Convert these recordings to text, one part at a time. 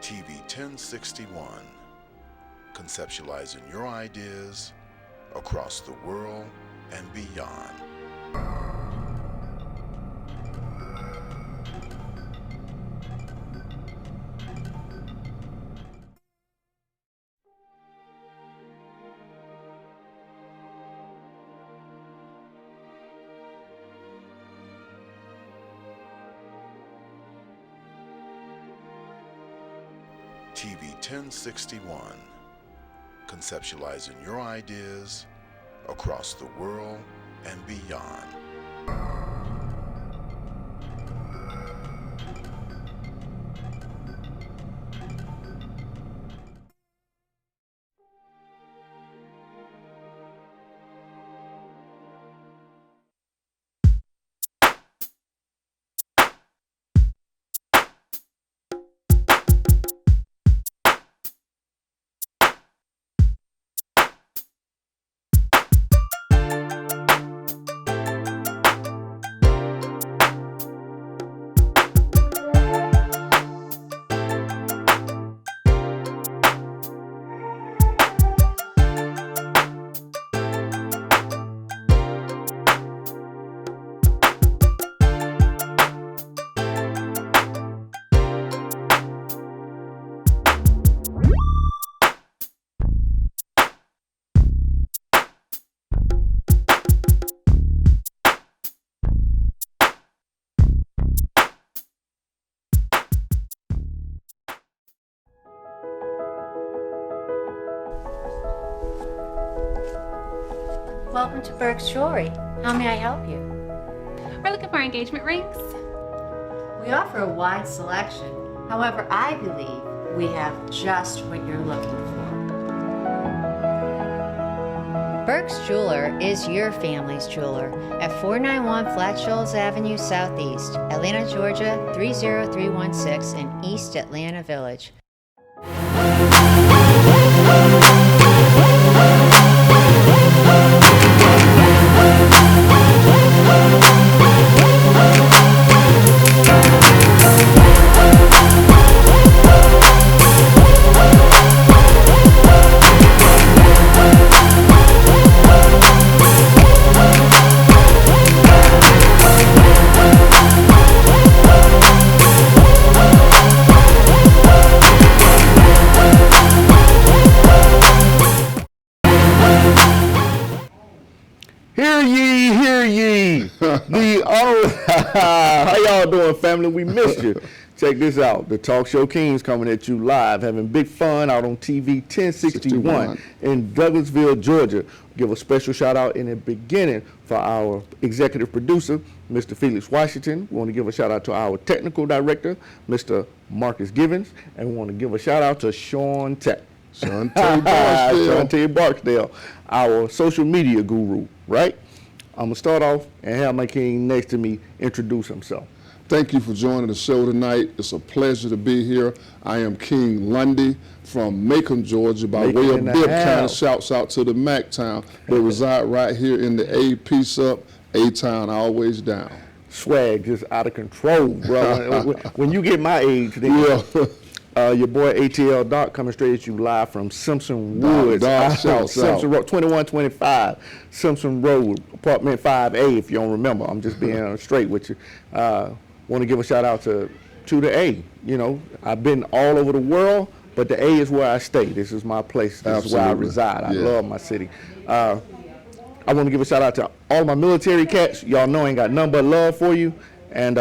TV 1061, conceptualizing your ideas across the world and beyond. TV 1061, conceptualizing your ideas across the world and beyond. Welcome to Burke's Jewelry. How may I help you? We're looking for engagement rings. We offer a wide selection. However, I believe we have just what you're looking for. Burke's Jeweler is your family's jeweler at 491 Flat Shoals Avenue Southeast, Atlanta, Georgia 30316 in East Atlanta Village. Hear ye. How y'all doing, family? We missed you. Check this out. The Talk Show Kings coming at you live, having big fun out on TV 1061 in Douglasville, Georgia. Give a special shout out in the beginning for our executive producer, Mr. Felix Washington. We want to give a shout out to our technical director, Mr. Marcus Givens, and we want to give a shout out to Sean Tech. Shante Barksdale, our social media guru, right? I'm going to start off and have my king next to me introduce himself. Thank you for joining the show tonight. It's a pleasure to be here. I am King Lundy from Macon, Georgia, by way of Bibb County. Shouts out to the Mac Town. They reside right here in the A. Peace Up, A-Town, always down. Swag just out of control, bro. When you get my age, then your boy ATL Doc coming straight at you live from Simpson Woods. Simpson Road, 2125 Simpson Road, apartment 5A, if you don't remember. I'm just being straight with you. Want to give a shout out to the A. You know, I've been all over the world, but the A is where I stay. This is my place. This is where I reside. I love my city. I want to give a shout out to all my military cats. Y'all know I ain't got nothing but love for you. And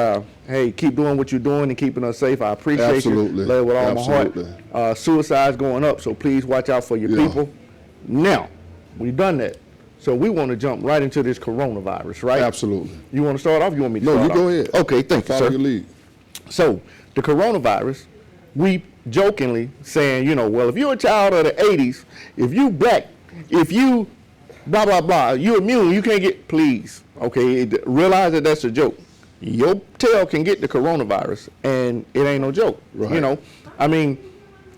hey, keep doing what you're doing and keeping us safe. I appreciate you. Love with all my heart. Suicide's going up, so please watch out for your people. Now, we've done that. So we want to jump right into this coronavirus, right? Absolutely. You want to start off? You want me to start off? No, you go ahead. Okay, thank you, sir. Follow your lead. So the coronavirus, we jokingly saying, you know, well, if you're a child of the 80s, if you black, if you blah, blah, blah, you're immune, you can't get, please, okay, realize that that's a joke. Your tail can get the coronavirus, and it ain't no joke. Right. You know, I mean,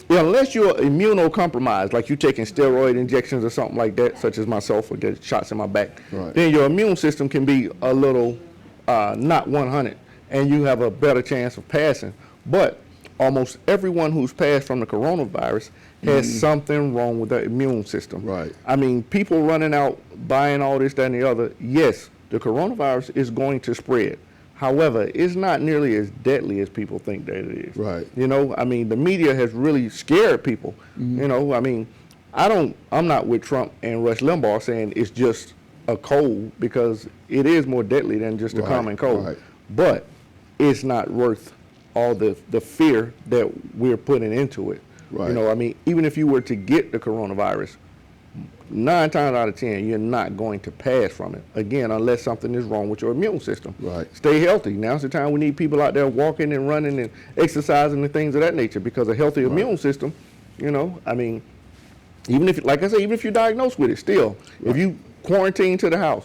unless you're immunocompromised, like you taking steroid injections or something like that, such as myself, or get shots in my back, then your immune system can be a little not 100, and you have a better chance of passing. But almost everyone who's passed from the coronavirus has something wrong with their immune system. Right. I mean, people running out, buying all this, that, and the other. Yes, the coronavirus is going to spread. However, it's not nearly as deadly as people think that it is. Right. You know, I mean, the media has really scared people. You know, I mean, I'm not with Trump and Rush Limbaugh saying it's just a cold, because it is more deadly than just a common cold. Right. But it's not worth all the fear that we're putting into it. Right. You know, I mean, even if you were to get the coronavirus, 9 times out of 10, you're not going to pass from it. Again, unless something is wrong with your immune system. Right. Stay healthy. Now's the time we need people out there walking and running and exercising and things of that nature, because a healthy immune system, you know, I mean, even if, like I say, even if you're diagnosed with it, still, if you quarantine to the house,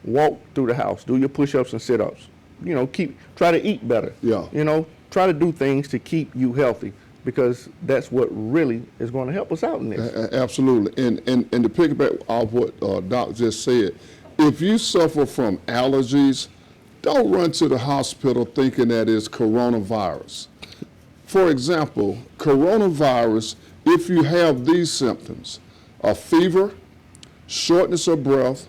walk through the house, do your push-ups and sit-ups, you know, try to eat better. Yeah. You know, try to do things to keep you healthy, because that's what really is going to help us out in this. Absolutely. And to piggyback off what Doc just said, if you suffer from allergies, don't run to the hospital thinking that it's coronavirus. For example, coronavirus, if you have these symptoms, a fever, shortness of breath,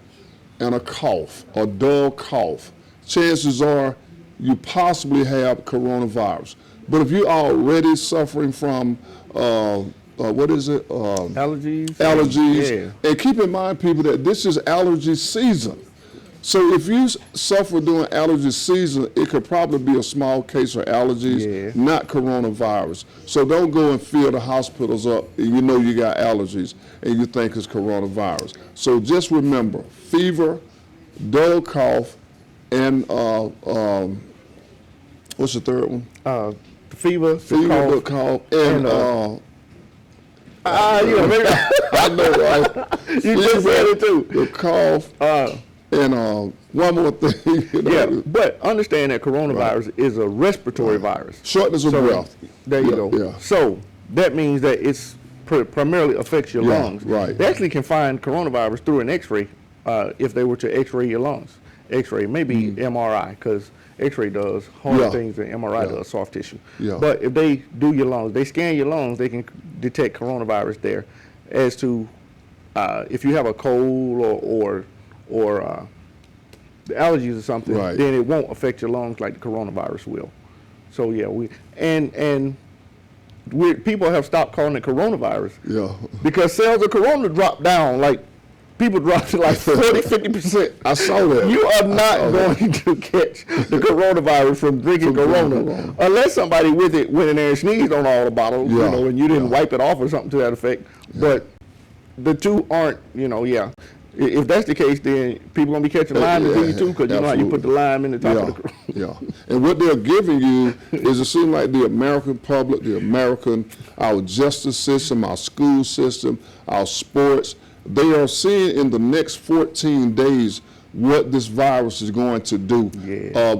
and a cough, a dull cough, chances are you possibly have coronavirus. But if you're already suffering from, what is it? Allergies. Allergies. Yeah. And keep in mind, people, that this is allergy season. So if you suffer during allergy season, it could probably be a small case of allergies, not coronavirus. So don't go and fill the hospitals up and you know you got allergies and you think it's coronavirus. So just remember, fever, dull cough, and what's the third one? Fever, Fever, cough, and you know, maybe I know, right? you just said it too. The cough, and one more thing. You know, Yeah, but understand that coronavirus is a respiratory virus. shortness of breath. There you go. Yeah. So that means that it's primarily affects your lungs. right. They actually can find coronavirus through an X-ray if they were to X-ray your lungs. X-ray, maybe MRI, because X-ray does harder things than MRI does, soft tissue. Yeah. But if they do your lungs, they scan your lungs, they can detect coronavirus there. As to if you have a cold or the allergies or something, Right. then it won't affect your lungs like the coronavirus will. So yeah, people have stopped calling it coronavirus Yeah. because sales of corona dropped down. Like people dropped to like 40-50%. I saw that. You are not going to catch the coronavirus from drinking Corona unless somebody with it went in there and sneezed on all the bottles, you Yeah. know, and you didn't wipe it off or something to that effect. But the two aren't, you know, If that's the case, then people gonna be catching Lyme disease too, because you know how you put the lime in the top of the corona. Yeah, and what they're giving you is, it seems like the American public, our justice system, our school system, our sports, they are seeing in the next 14 days what this virus is going to do,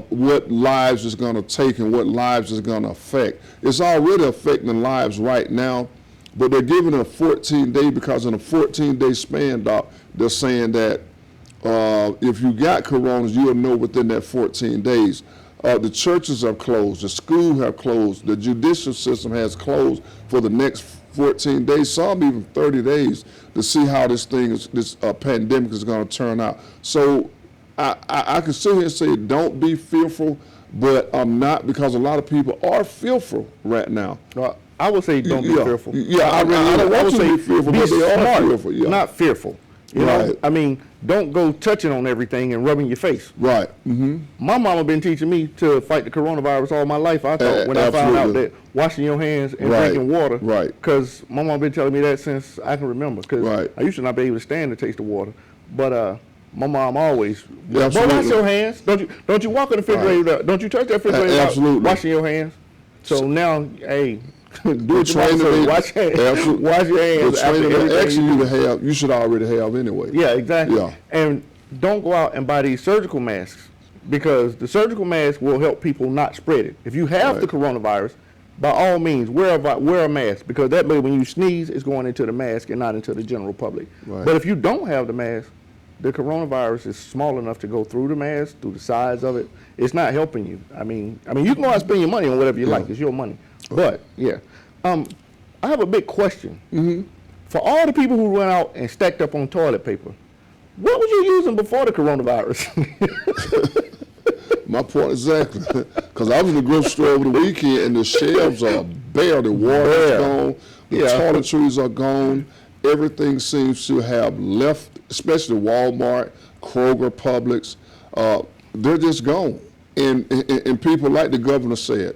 what lives it's going to take and what lives it's going to affect. It's already affecting lives right now, but they're giving it a 14-day because in a 14-day span, Doc, they're saying that if you got coronas, you'll know within that 14 days. The churches have closed, the schools have closed, the judicial system has closed for the next 14 days, some even 30 days, to see how this pandemic is going to turn out. So I can sit here and say, don't be fearful, but I'm not, because a lot of people are fearful right now. I would say don't be fearful. Yeah, I don't want you to be fearful, but they are fearful. Yeah. Not fearful. You know, I mean, don't go touching on everything and rubbing your face. Right. Mm-hmm. My mama been teaching me to fight the coronavirus all my life. I thought when I found out that washing your hands and drinking water. Right. Because my mama been telling me that since I can remember. Because I used to not be able to stand the taste of water. But my mom always, wash your hands. Don't you walk in the refrigerator. Don't you touch that refrigerator without washing your hands. So now, hey, do it yourself. Wash your hands. Wash your hands. The training they're asking you to have, you should already have anyway. Yeah, exactly. Yeah. And don't go out and buy these surgical masks, because the surgical mask will help people not spread it. If you have the coronavirus, by all means, wear a mask, because that way when you sneeze, it's going into the mask and not into the general public. Right. But if you don't have the mask, the coronavirus is small enough to go through the mask, through the sides of it. It's not helping you. I mean, you can go out and spend your money on whatever you like. It's your money. But yeah, I have a big question. For all the people who went out and stacked up on toilet paper, what was you using before the coronavirus? My point exactly. Because I was in the grocery store over the weekend and the shelves are bare. The water is gone. The toiletries are gone. Everything seems to have left, especially Walmart, Kroger, Publix. They're just gone. And people, like the governor said,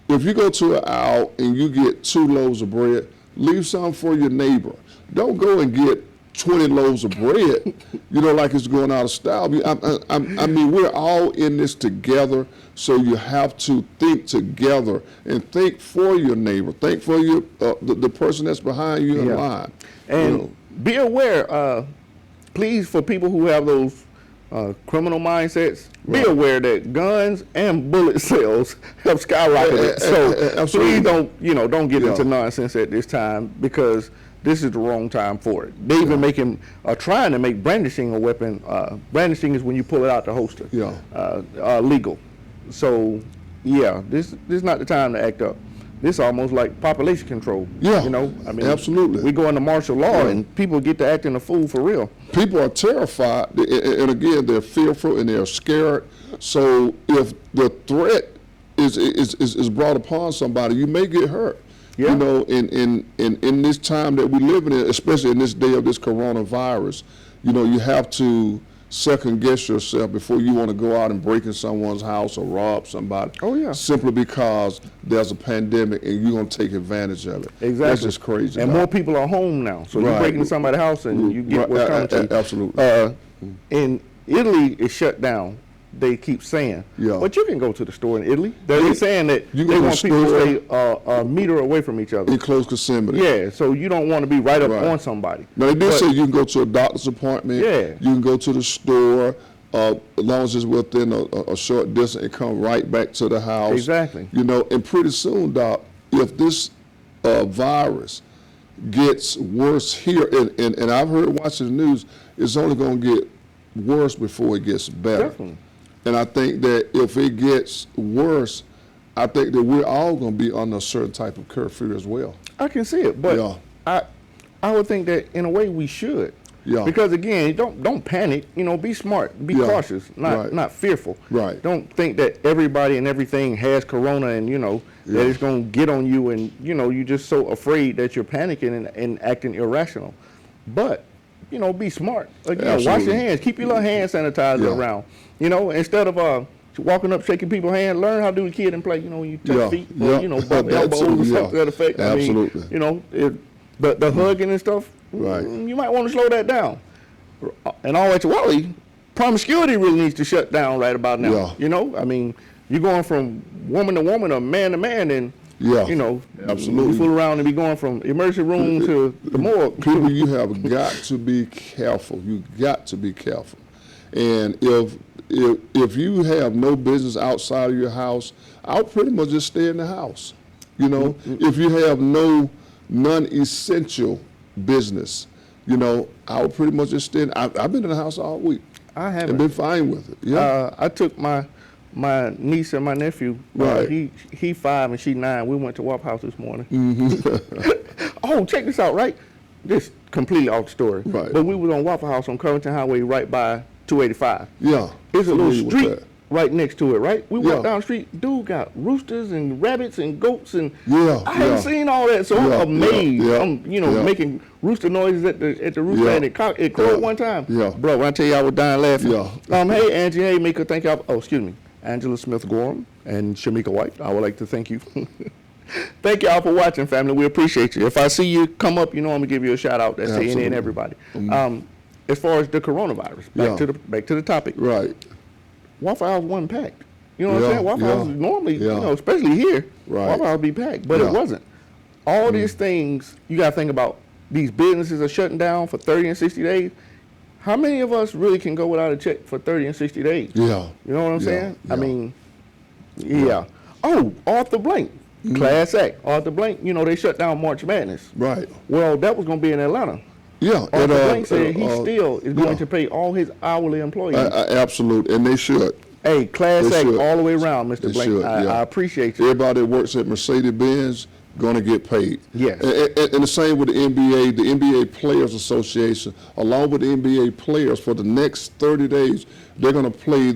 if you go to an aisle and you get 2 loaves of bread, leave some for your neighbor. Don't go and get 20 loaves of bread, like it's going out of style. I mean, we're all in this together, so you have to think together and think for your neighbor. Think for your the person that's behind you in line. And be aware, please, for people who have those criminal mindsets, be aware that guns and bullet sales have skyrocketed. So please don't get into nonsense at this time, because this is the wrong time for it. They even trying to make brandishing a weapon. Brandishing is when you pull it out the holster. Legal. So this is not the time to act up. This is almost like population control. I mean, absolutely. We go into martial law and people get to acting a fool for real. People are terrified, and again, they're fearful and they're scared. So if the threat is brought upon somebody, you may get hurt. In this time that we live in, especially in this day of this coronavirus, you have to second guess yourself before you want to go out and break in someone's house or rob somebody. Simply because there's a pandemic and you're going to take advantage of it. Exactly. That's just crazy. And more people are home now, so you break into somebody's house and you get what's coming to you. Absolutely. In Italy, it's shut down. They keep saying, but you can go to the store in Italy. They're saying that they want people to stay a meter away from each other. In close proximity. Yeah, so you don't want to be right up on somebody. Now, they did say you can go to a doctor's appointment. You can go to the store, as long as it's within a short distance, and come right back to the house. Exactly. And pretty soon, Doc, if this virus gets worse here, and I've heard watching the news, it's only going to get worse before it gets better. Definitely. And I think that if it gets worse, I think that we're all going to be under a certain type of curfew as well. I can see it, but I would think that in a way we should. Because again, don't panic. Be smart, be cautious, not fearful. Don't think that everybody and everything has corona and that it's going to get on you, and you're just so afraid that you're panicking and acting irrational. But be smart. Again, wash your hands. Keep your little hand sanitizer around. Instead of walking up, shaking people's hand, learn how to do the kid and play. When you touch feet, or bump elbows or something to that effect. Absolutely. I mean, the hugging and stuff. You might want to slow that down. And all actuality, promiscuity really needs to shut down right about now. I mean, you're going from woman to woman or man to man, and absolutely. You fool around and be going from emergency room to the morgue. People, you have got to be careful. You got to be careful. And if you have no business outside of your house, I'll pretty much just stay in the house. If you have no non-essential business, I'll pretty much just stay I've been in the house all week. I haven't. And been fine with it. I took my niece and my nephew. He 5 and she 9. We went to Waffle House this morning. Oh, check this out, right? This completely off the story. But we was on Waffle House on Covington Highway, right by 285. There's a little street right next to it, right? We walked down the street. Dude got roosters and rabbits and goats, and I hadn't seen all that, so I'm amazed. I'm making rooster noises at the rooster, and it crowed one time. Bro, when I tell you I was dying laughing. Hey Angie, hey Mika, thank y'all. Oh, excuse me, Angela Smith Gorham and Shamika White. I would like to thank you. Thank y'all for watching, family. We appreciate you. If I see you come up, I'm gonna give you a shout out. That's to any and everybody. As far as the coronavirus, back to the topic. Waffle House wasn't packed. You know what I'm saying? Waffle House is normally, especially here, Waffle House be packed, but it wasn't. All these things you gotta think about. These businesses are shutting down for 30 and 60 days. How many of us really can go without a check for 30 and 60 days? You know what I'm saying? I mean, Oh, Arthur Blank. Class Act. Arthur Blank, they shut down March Madness. Well, that was going to be in Atlanta. Arthur Blank said he still is going to pay all his hourly employees. Absolutely, and they should. Hey, class They act should. all the way around, Mr. They Blank. should, yeah. I appreciate you. Everybody that works at Mercedes-Benz going to get paid. Yes. And the same with the NBA Players Association, along with the NBA players, for the next 30 days, they're going to pay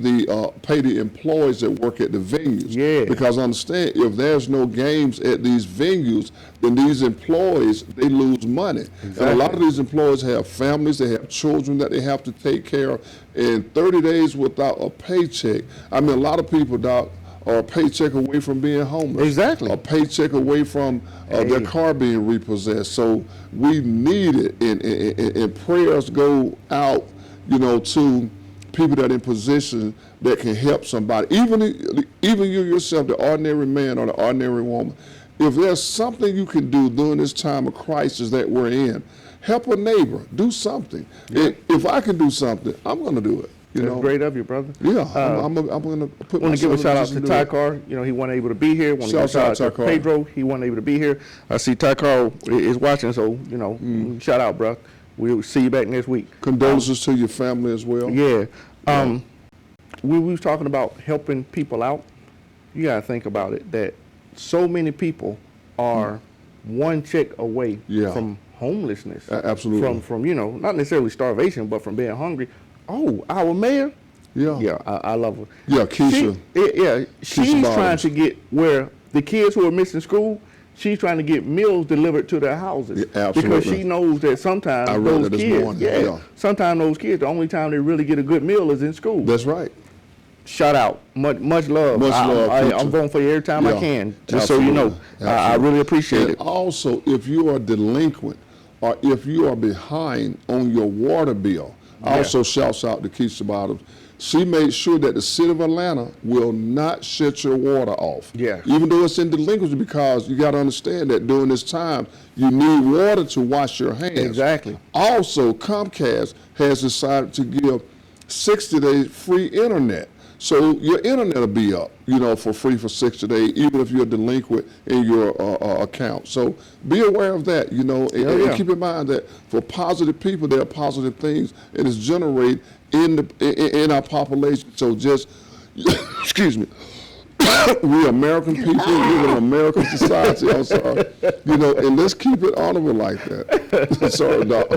the employees that work at the venues. Yeah. Because understand, if there's no games at these venues, then these employees, they lose money. Exactly. And a lot of these employees have families, they have children that they have to take care of. And 30 days without a paycheck, I mean, a lot of people, Doc, are a paycheck away from being homeless. Exactly. A paycheck away from their car being repossessed. So we need it, and prayers go out, to people that are in position that can help somebody. Even you yourself, the ordinary man or the ordinary woman, if there's something you can do during this time of crisis that we're in, help a neighbor, do something. Yeah. If I can do something, I'm going to do it. That's great of you, brother. Yeah, I'm going to put. I want to give a shout out to Ty Carr. He wasn't able to be here. Want to give a shout out to Pedro. He wasn't able to be here. I see Ty Carr is watching, so shout out, bro. We'll see you back next week. Condolences to your family as well. Yeah. We was talking about helping people out. You gotta think about it, that so many people are one check away from homelessness. Absolutely. From not necessarily starvation, but from being hungry. Oh, our mayor. Yeah, I love her. Yeah, Keisha. She's trying to get where the kids who are missing school, she's trying to get meals delivered to their houses. Yeah, absolutely. Because she knows that sometimes those kids, sometimes those kids, the only time they really get a good meal is in school. That's right. Shout out, much love. Much love. I'm voting for you every time I can, just so you know. I really appreciate it. Also, if you are delinquent or if you are behind on your water bill, also shouts out to Keisha Bottoms. She made sure that the city of Atlanta will not shut your water off. Yeah. Even though it's in delinquency, because you got to understand that during this time, you need water to wash your hands. Exactly. Also, Comcast has decided to give 60 days free internet. So your internet will be up, for free for 60 days, even if you're delinquent in your account. So be aware of that, and keep in mind that for positive people, there are positive things, and it's generated in our population. So just, excuse me, we American people, we live in an American society, I'm sorry, and let's keep it honorable like that. Sorry, Doc.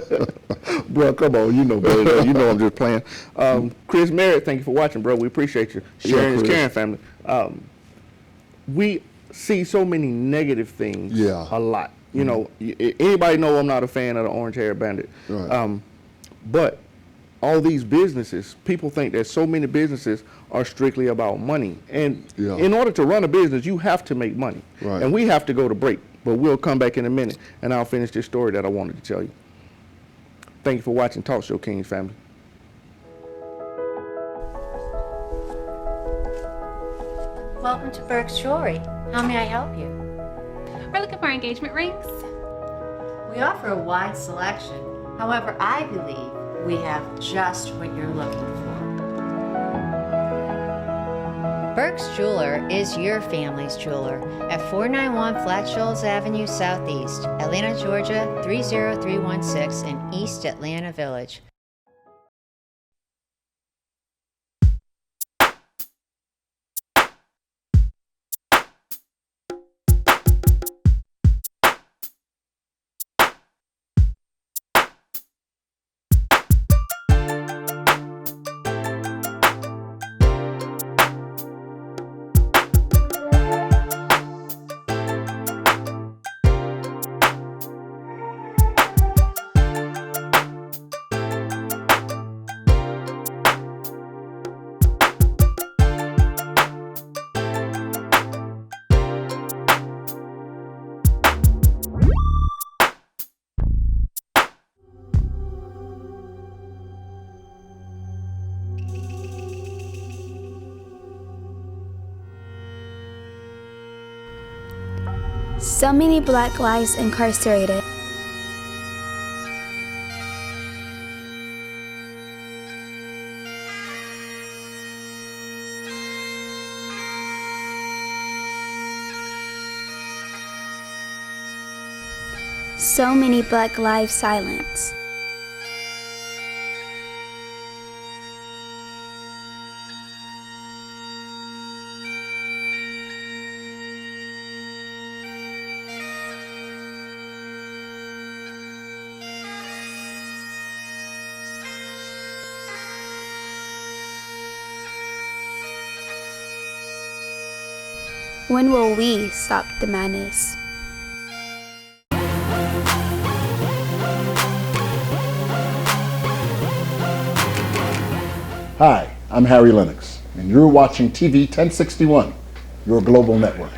Bro, come on, better. I'm just playing. Chris Merritt, thank you for watching, bro. We appreciate you. Sharing is caring, family. We see so many negative things a lot. Anybody know I'm not a fan of the Orange Hair Bandit. Right. But all these businesses, people think that so many businesses are strictly about money. And in order to run a business, you have to make money. Right. And we have to go to break. But we'll come back in a minute, and I'll finish this story that I wanted to tell you. Thank you for watching Talk Show Kings, family. Welcome to Burke's Jewelry. How may I help you? We're looking for engagement rings. We offer a wide selection. However, I believe we have just what you're looking for. Burke's Jeweler is your family's jeweler at 491 Flat Shoals Avenue Southeast, Atlanta, Georgia 30316 in East Atlanta Village. So many Black lives incarcerated. So many Black lives silenced. When will we stop the madness? Hi, I'm Harry Lennox, and you're watching TV 1061, your global network.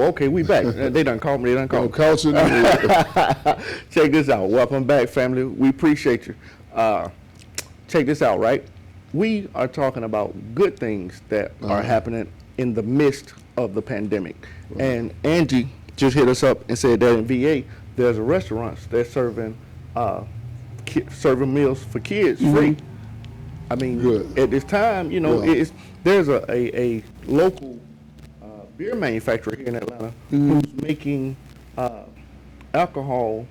Okay, we back. They done called me. They done called me. Check this out. Welcome back, family. We appreciate you. Check this out, right? We are talking about good things that are happening in the midst of the pandemic. Right. And Angie just hit us up and said that in VA, there's a restaurant that's serving meals for kids free. I mean, at this time, you know, there's a local beer manufacturer here in Atlanta who's making alcohol,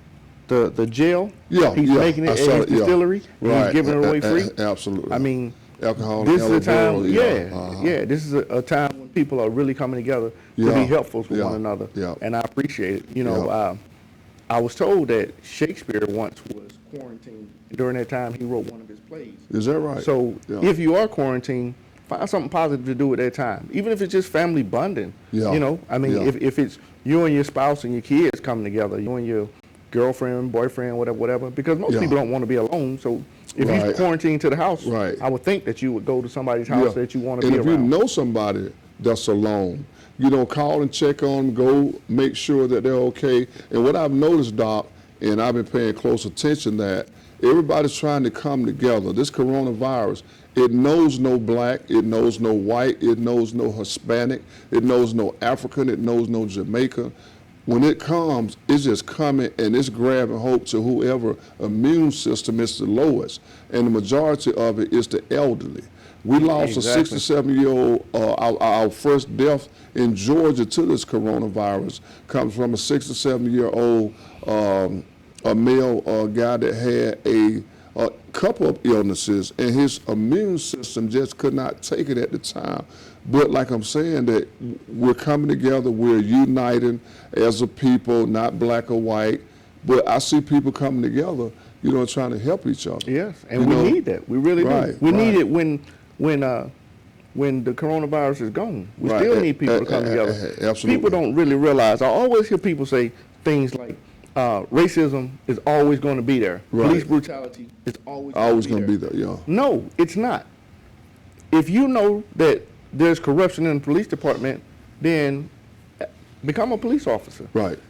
the gel. He's making it at his distillery. And he's giving it away free. Absolutely. I mean, alcohol. This is a time. This is a time when people are really coming together to be helpful to one another. And I appreciate it. You know, I was told that Shakespeare once was quarantined. During that time, he wrote one of his plays. Is that right? So if you are quarantined, find something positive to do at that time, even if it's just family bonding. You know, I mean, if it's you and your spouse and your kids coming together, you and your girlfriend, boyfriend, whatever, because most people don't want to be alone. So if you're quarantined to the house, I would think that you would go to somebody's house that you want to be around. And if you know somebody that's alone, you know, call and check on them, go make sure that they're okay. And what I've noticed, Doc, and I've been paying close attention that everybody's trying to come together. This coronavirus, it knows no black, it knows no white, it knows no Hispanic, it knows no African, it knows no Jamaican. When it comes, it's just coming and it's grabbing hope to whoever immune system is the lowest. And the majority of it is the elderly. We lost a 67-year-old, our first death in Georgia to this coronavirus comes from a 67-year-old a male guy that had a couple of illnesses, and his immune system just could not take it at the time. But like I'm saying, that we're coming together, we're uniting as a people, not black or white. But I see people coming together, you know, trying to help each other. Yes, and we need that. We really do. We need it when the coronavirus is gone. We still need people to come together. Absolutely. People don't really realize. I always hear people say things like, racism is always going to be there. Police brutality is always going to be there. No, it's not. If you know that there's corruption in the police department, then become a police officer.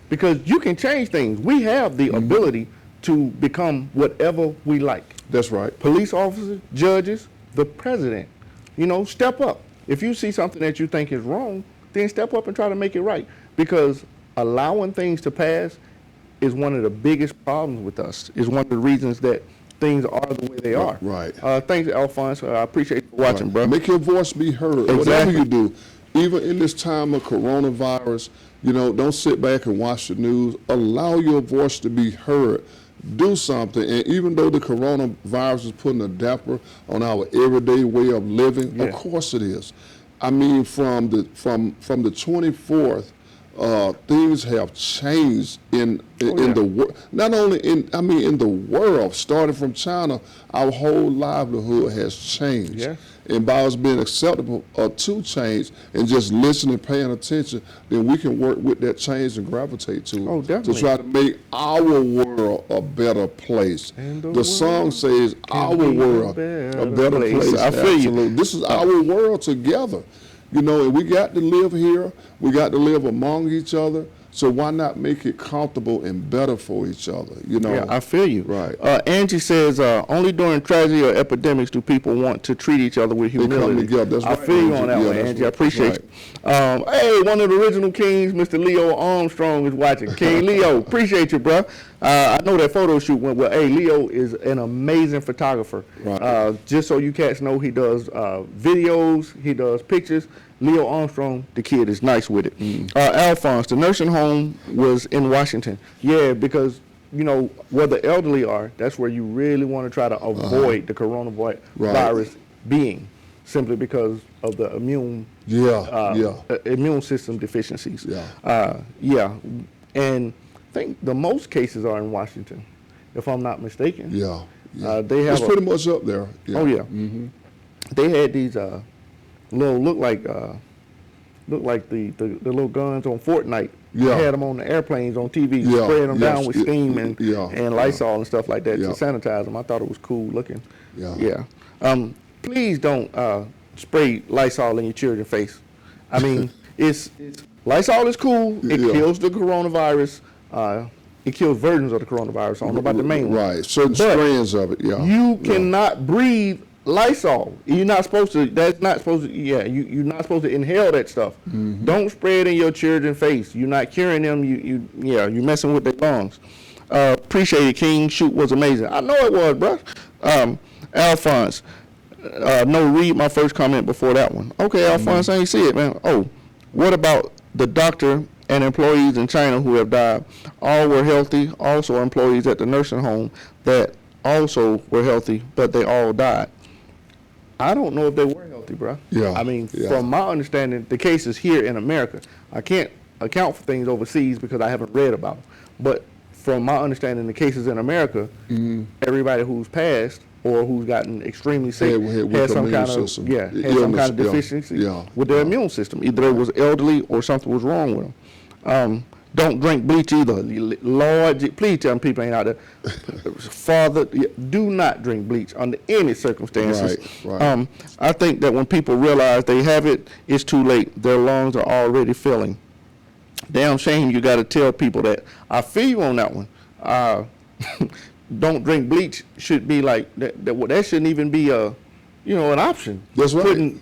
Because you can change things. We have the ability to become whatever we like. That's right. Police officers, judges, the president. You know, step up. If you see something that you think is wrong, then step up and try to make it right. Because allowing things to pass is one of the biggest problems with us, is one of the reasons that things are the way they are. Thanks, Alphonse. I appreciate you watching, bro. Make your voice be heard. Whatever you do, even in this time of coronavirus, you know, don't sit back and watch the news. Allow your voice to be heard. Do something. And even though the coronavirus is putting a damper on our everyday way of living, of course it is. I mean, from the 24th, things have changed in the world. Not only in the world. Starting from China, our whole livelihood has changed. And by us being acceptable to change and just listening, paying attention, then we can work with that change and gravitate to it. To try to make our world a better place. The song says our world a better place. I feel you. This is our world together. You know, and we got to live here. We got to live among each other. So why not make it comfortable and better for each other? You know. Yeah, I feel you. Angie says, only during tragedy or epidemics do people want to treat each other with humility. They come together. That's I feel you on that one, Angie. I appreciate you. Hey, one of the original kings, Mr. Leo Armstrong, is watching. King Leo, appreciate you, bro. I know that photo shoot went well. Hey, Leo is an amazing photographer. Right. Just so you cats know, he does videos, he does pictures. Leo Armstrong, the kid is nice with it. Alphonse, the nursing home was in Washington. Yeah, because, you know, where the elderly are, that's where you really want to try to avoid the coronavirus being, simply because of the immune system deficiencies. And I think the most cases are in Washington, if I'm not mistaken. They have it's pretty much up there. Oh yeah. They had these little look like the little guns on Fortnite. They had them on the airplanes on TV, spraying them down with steam and Lysol and stuff like that to sanitize them. I thought it was cool looking. Please don't spray Lysol in your children's face. I mean, it's Lysol is cool. It kills the coronavirus. It kills versions of the coronavirus. I don't know about the main one. Right, certain strands of it. You cannot breathe Lysol. You're not supposed to. That's not supposed to. You're not supposed to inhale that stuff. Don't spray it in your children's face. You're not curing them. You're messing with their lungs. Appreciate it, King. Shoot was amazing. I know it was, bro. Alphonse. No, read my first comment before that one. Okay, Alphonse, I ain't see it, man. Oh, what about the doctor and employees in China who have died? All were healthy. Also, employees at the nursing home that also were healthy, but they all died. I don't know if they were healthy, bro. I mean, from my understanding, the cases here in America, I can't account for things overseas because I haven't read about them. But from my understanding, the cases in America, everybody who's passed or who's gotten extremely sick had some kind of deficiency with their immune system. Either it was elderly or something was wrong with them. Don't drink bleach either. Lord, please tell them people ain't out there. Father, do not drink bleach under any circumstances. Right. I think that when people realize they have it, it's too late. Their lungs are already failing. Damn shame you got to tell people that. I feel you on that one. Don't drink bleach should be like that shouldn't even be an option. That's right.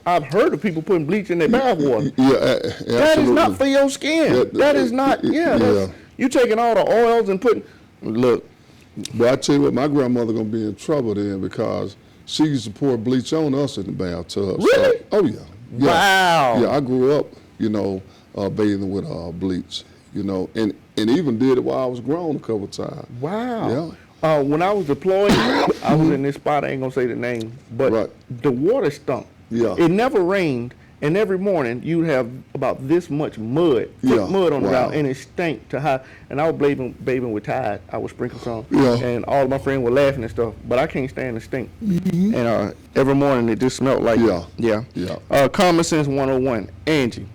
I've heard of people putting bleach in their bath water. Absolutely. That is not for your skin. That is not. You taking all the oils and putting. Look, but I tell you what, my grandmother gonna be in trouble then because she used to pour bleach on us in the bathtub. Really? So, oh yeah. Wow. Yeah, I grew up, bathing with bleach, and even did it while I was grown a couple times. Wow. Yeah. When I was deployed, I was in this spot, I ain't gonna say the name, but the water stunk. Yeah. It never rained, and every morning you'd have about this much mud, thick mud on the ground, and it stank to high. And I was bathing with Tide. I would sprinkle some, and all of my friends were laughing and stuff, but I can't stand the stink. And every morning it just smelled like Common Sense 101, Angie.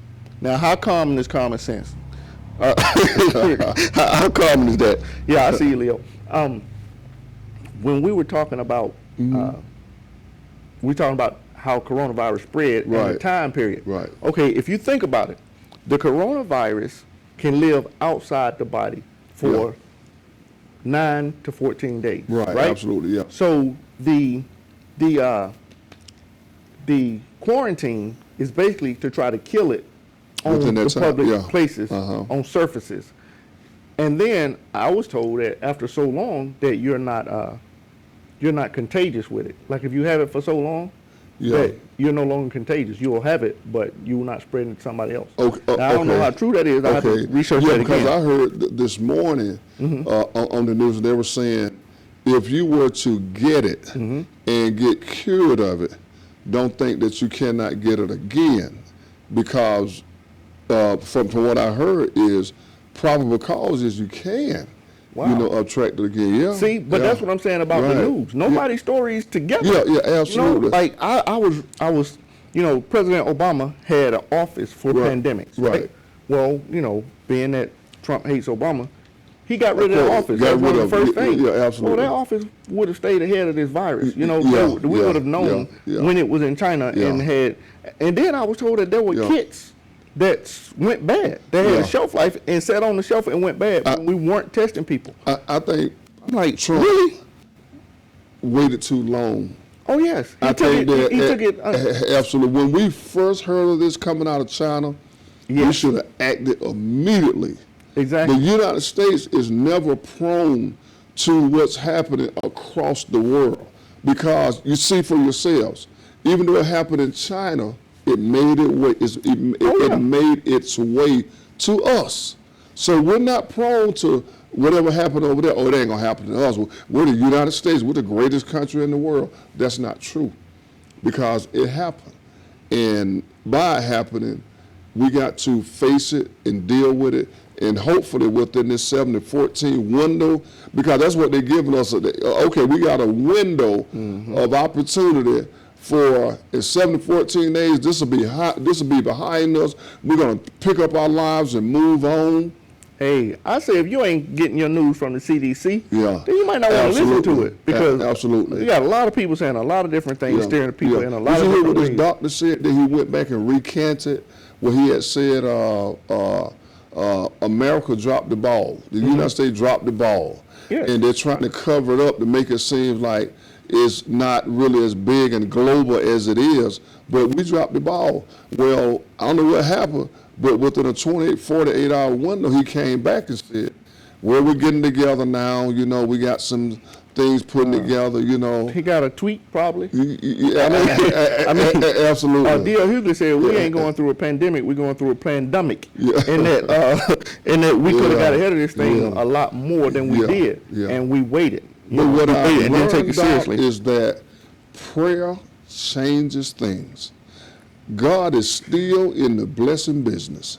Now, how common is common sense? How common is that? Yeah, I see you, Leo. When we were talking about, how coronavirus spread in the time period. Right. Okay, if you think about it, the coronavirus can live outside the body for 9 to 14 days. Right. Absolutely. Yeah. So the quarantine is basically to try to kill it on the public places, on surfaces. And then I was told that after so long that you're not contagious with it. Like if you have it for so long, that you're no longer contagious. You will have it, but you will not spread it to somebody else. Now, I don't know how true that is. I have to research that again. Because I heard this morning on the news, they were saying if you were to get it and get cured of it, don't think that you cannot get it again, because from what I heard is probable cause is you can. Attract it again. Yeah. See, but that's what I'm saying about the news. Nobody's story is together. Yeah, absolutely. Like I was, President Obama had an office for pandemics. Right. Well, being that Trump hates Obama, he got rid of that office. That's one of the first things. Yeah, absolutely. Well, that office would have stayed ahead of this virus. We would have known when it was in China and then I was told that there were kits that went bad. They had a shelf life and sat on the shelf and went bad when we weren't testing people. I think I'm like, Trump really? Waited too long. Oh yes, he took it. Absolutely. When we first heard of this coming out of China, we should have acted immediately. Exactly. The United States is never prone to what's happening across the world because you see for yourselves, even though it happened in China, it made it made its way to us. So we're not prone to whatever happened over there. Oh, it ain't gonna happen to us. We're the United States. We're the greatest country in the world. That's not true, because it happened, and by it happening, we got to face it and deal with it, and hopefully within this 7 to 14 window, because that's what they're giving us. Okay, we got a window of opportunity for in 7 to 14 days. This will be behind us. We're gonna pick up our lives and move on. Hey, I say if you ain't getting your news from the CDC, Yeah. then you might not want to listen to it, because absolutely, you got a lot of people saying a lot of different things, steering people in a lot of different ways. different What this ways. doctor said that he went back and recanted what he had said. America dropped the ball. The United States dropped the ball, and they're trying to cover it up to make it seem like it's not really as big and global as it is. But we dropped the ball. Well, I don't know what happened, but within a 48 hour window, he came back and said, well, we're getting together now. You know, we got some things putting together, you know. He got a tweet probably. I mean, absolutely. D.L. Hughley said we ain't going through a pandemic, we're going through a pandemic. And that we could have got ahead of this thing a lot more than we did, and we waited. But what I and didn't take it learned seriously. is that prayer changes things. God is still in the blessing business.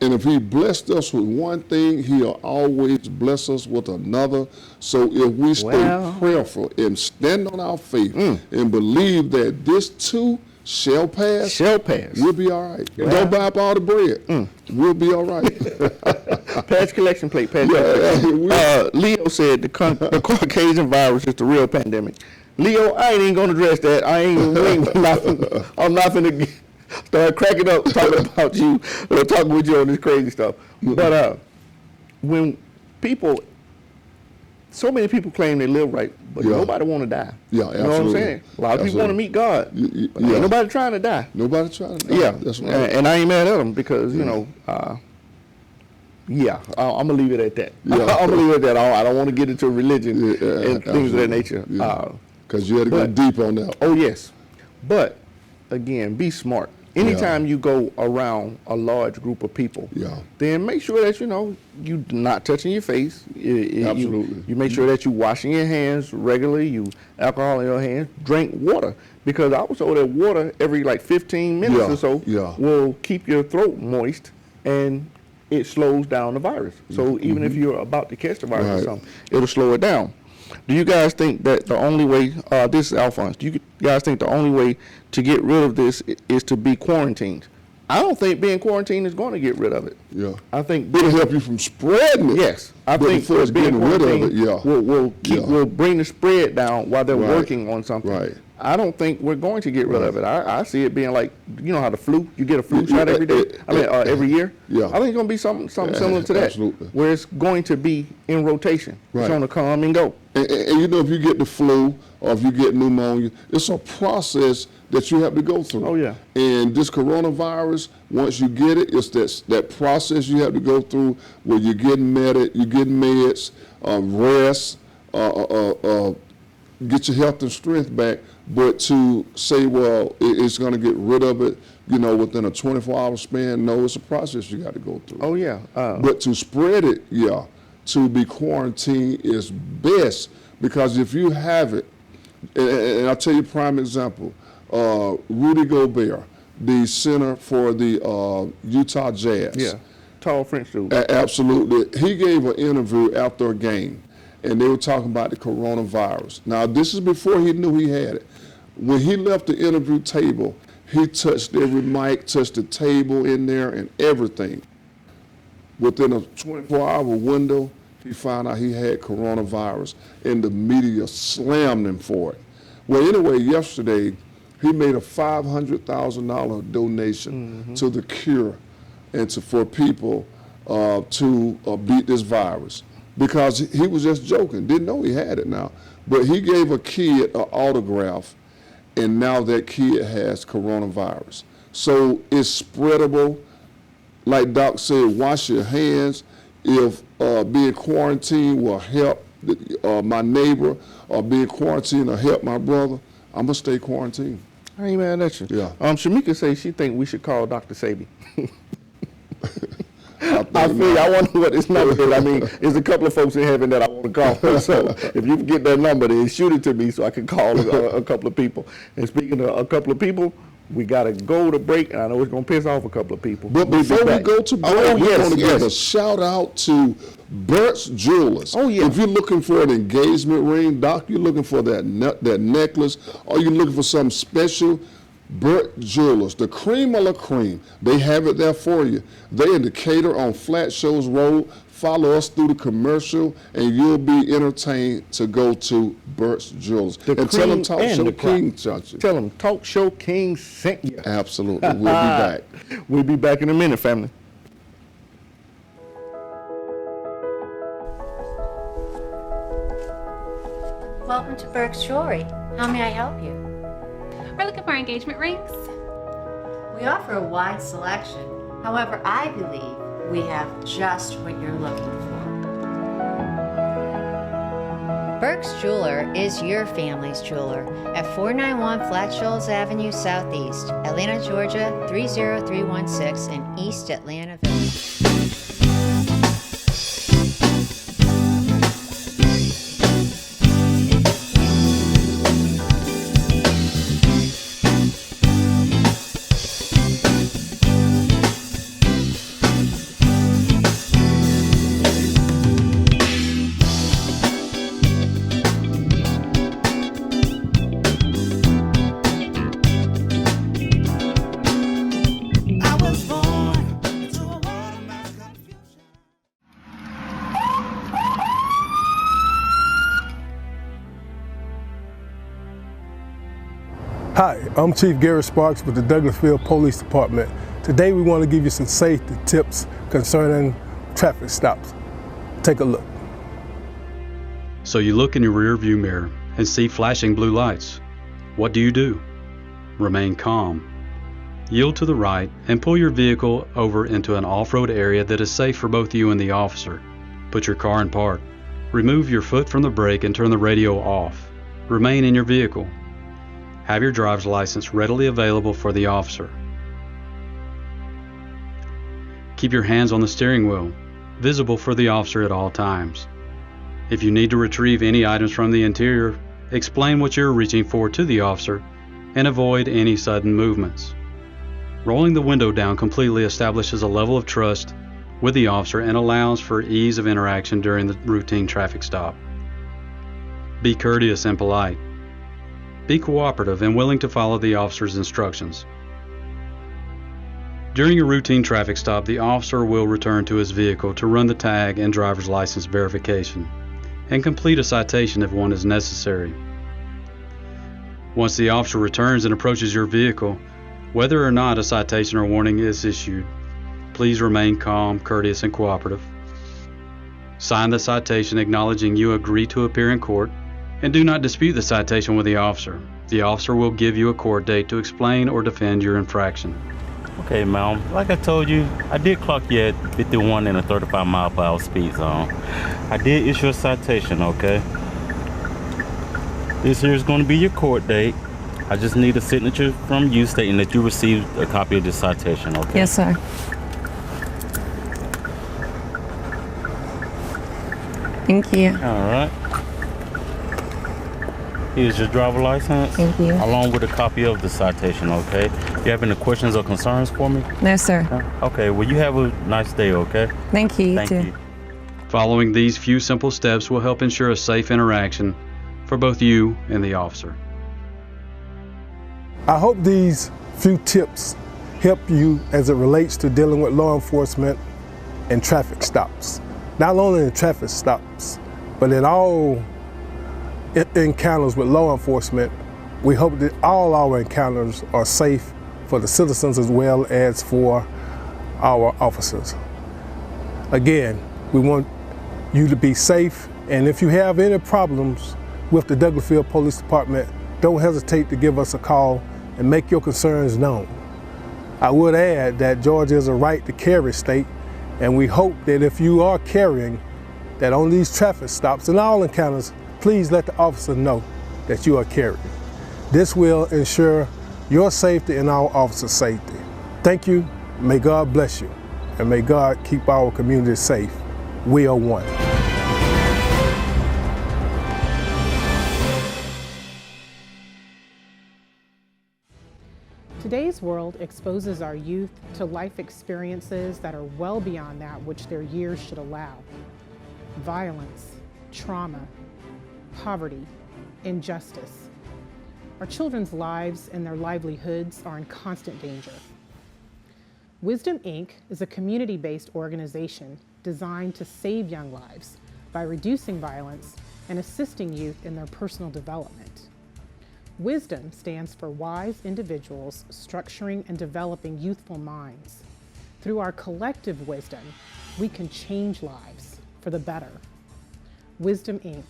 And if he blessed us with one thing, he'll always bless us with another. So if we stay prayerful and stand on our faith and believe that this too shall pass, we'll be all right. Wow. Don't buy up all the bread. We'll be all right. Pass collection plate. Leo said the Caucasian virus is the real pandemic. Leo, I ain't even gonna address that. I'm not gonna start cracking up talking about you or talking with you on this crazy stuff. But when so many people claim they live right, but nobody want to die. Yeah, absolutely. You know what I'm saying? A lot of people want to meet God, but ain't nobody trying to die. Nobody trying to die. Yeah, that's right. And I ain't mad at them because, you know, I'm going to leave it at that. Yeah. I'm going to leave it at that. I don't want to get into religion and things of that nature. Because you had to go deep on that. Oh, yes. But, again, be smart. Anytime you go around a large group of people, then make sure that, you know, you're not touching your face. Absolutely. You make sure that you're washing your hands regularly, you alcohol in your hands, drink water. Because I was told that water every like 15 minutes or so will keep your throat moist and it slows down the virus. So even if you're about to catch the virus or something, it'll slow it down. Do you guys think that the only way, this is Alphonse, do you guys think the only way to get rid of this is to be quarantined? I don't think being quarantined is going to get rid of it. Yeah. I think it'll help you from spreading it. Yes. I think before it's getting rid of it, will bring the spread down while they're working on something. Right. I don't think we're going to get rid of it. I see it being like, you know how the flu, you get a flu shot every day, every year? Yeah. I think it's going to be something similar to that. Absolutely. Where it's going to be in rotation. It's going to come and go. And you know, if you get the flu or if you get pneumonia, it's a process that you have to go through. Oh, yeah. And this coronavirus, once you get it, it's that process you have to go through where you're getting meds, rest, get your health and strength back. But to say, well, it's going to get rid of it, you know, within a 24-hour span, no, it's a process you got to go through. Oh, yeah. But to spread it, to be quarantined is best, because if you have it, and I'll tell you a prime example, Rudy Gobert, the center for the Utah Jazz. Yeah, tall French dude. Absolutely. He gave an interview after a game, and they were talking about the coronavirus. Now, this is before he knew he had it. When he left the interview table, he touched every mic, touched the table in there and everything. Within a 24-hour window, he found out he had coronavirus, and the media slammed him for it. Well, anyway, yesterday, he made a $500,000 donation to the cure and for people to beat this virus, because he was just joking, didn't know he had it now. But he gave a kid an autograph, and now that kid has coronavirus. So it's spreadable. Like Doc said, wash your hands. if being quarantined will help my neighbor, or being quarantined will help my brother, I'm gonna stay quarantined. I ain't mad at you. Yeah. Shamika says she think we should call Dr. Sabi. I feel you. I wonder what his number is. I mean, there's a couple of folks in heaven that I want to call. So if you can get that number, then shoot it to me so I can call a couple of people. And speaking of a couple of people, we got to go to break, and I know it's going to piss off a couple of people. But before we go to break, we're going to give a shout out to Burt's Jewelers. Oh, yeah. If you're looking for an engagement ring, Doc, you're looking for that necklace, or you're looking for something special, Burt Jewelers, the cream of la cream. They have it there for you. They're in Decatur on Flat Shoals Road. Follow us through the commercial, and you'll be entertained to go to Burt's Jewelers. And tell them Talk Show King sent you. Tell them Talk Show King sent you. Absolutely. We'll be back. We'll be back in a minute, family. Welcome to Burke's Jewelry. How may I help you? We're looking for engagement rings. We offer a wide selection. However, I believe we have just what you're looking for. Burke's Jeweler is your family's jeweler at 491 Flat Shoals Avenue Southeast, Atlanta, Georgia 30316 in East Atlanta Village. Hi, I'm Chief Gary Sparks with the Douglasville Police Department. Today we want to give you some safety tips concerning traffic stops. Take a look. So you look in your rear view mirror and see flashing blue lights. What do? Remain calm. Yield to the right and pull your vehicle over into an off-road area that is safe for both you and the officer. Put your car in park. Remove your foot from the brake and turn the radio off. Remain in your vehicle. Have your driver's license readily available for the officer. Keep your hands on the steering wheel, visible for the officer at all times. If you need to retrieve any items from the interior, explain what you're reaching for to the officer and avoid any sudden movements. Rolling the window down completely establishes a level of trust with the officer and allows for ease of interaction during the routine traffic stop. Be courteous and polite. Be cooperative and willing to follow the officer's instructions. During a routine traffic stop, the officer will return to his vehicle to run the tag and driver's license verification and complete a citation if one is necessary. Once the officer returns and approaches your vehicle, whether or not a citation or warning is issued, please remain calm, courteous, and cooperative. Sign the citation acknowledging you agree to appear in court, and do not dispute the citation with the officer. The officer will give you a court date to explain or defend your infraction. Okay, ma'am. Like I told you, I did clock you at 51 in a 35 mile per hour speed zone. I did issue a citation, okay? This here is going to be your court date. I just need a signature from you stating that you received a copy of this citation, okay? Yes, sir. Thank you. All right. Here's your driver license. Thank you. Along with a copy of the citation, okay? You have any questions or concerns for me? No, sir. Okay, well, you have a nice day, okay? Thank you, Thank you. Following these few simple steps will help ensure a safe interaction for both you and the officer. I hope these few tips help you as it relates to dealing with law enforcement and traffic stops. Not only in traffic stops, but in all encounters with law enforcement. We hope that all our encounters are safe for the citizens as well as for our officers. Again, we want you to be safe, and if you have any problems with the Douglasville Police Department, don't hesitate to give us a call and make your concerns known. I would add that Georgia is a right to carry state, And we hope that if you are carrying, that on these traffic stops and all encounters, please let the officer know that you are carrying. This will ensure your safety and our officers' safety. Thank you. May God bless you. And may God keep our community safe. We are one. Today's world exposes our youth to life experiences that are well beyond that which their years should allow. Violence, trauma, poverty, injustice. Our children's lives and their livelihoods are in constant danger. Wisdom, Inc. is a community-based organization designed to save young lives by reducing violence and assisting youth in their personal development. Wisdom stands for wise individuals structuring and developing youthful minds. Through our collective wisdom, we can change lives for the better. Wisdom, Inc.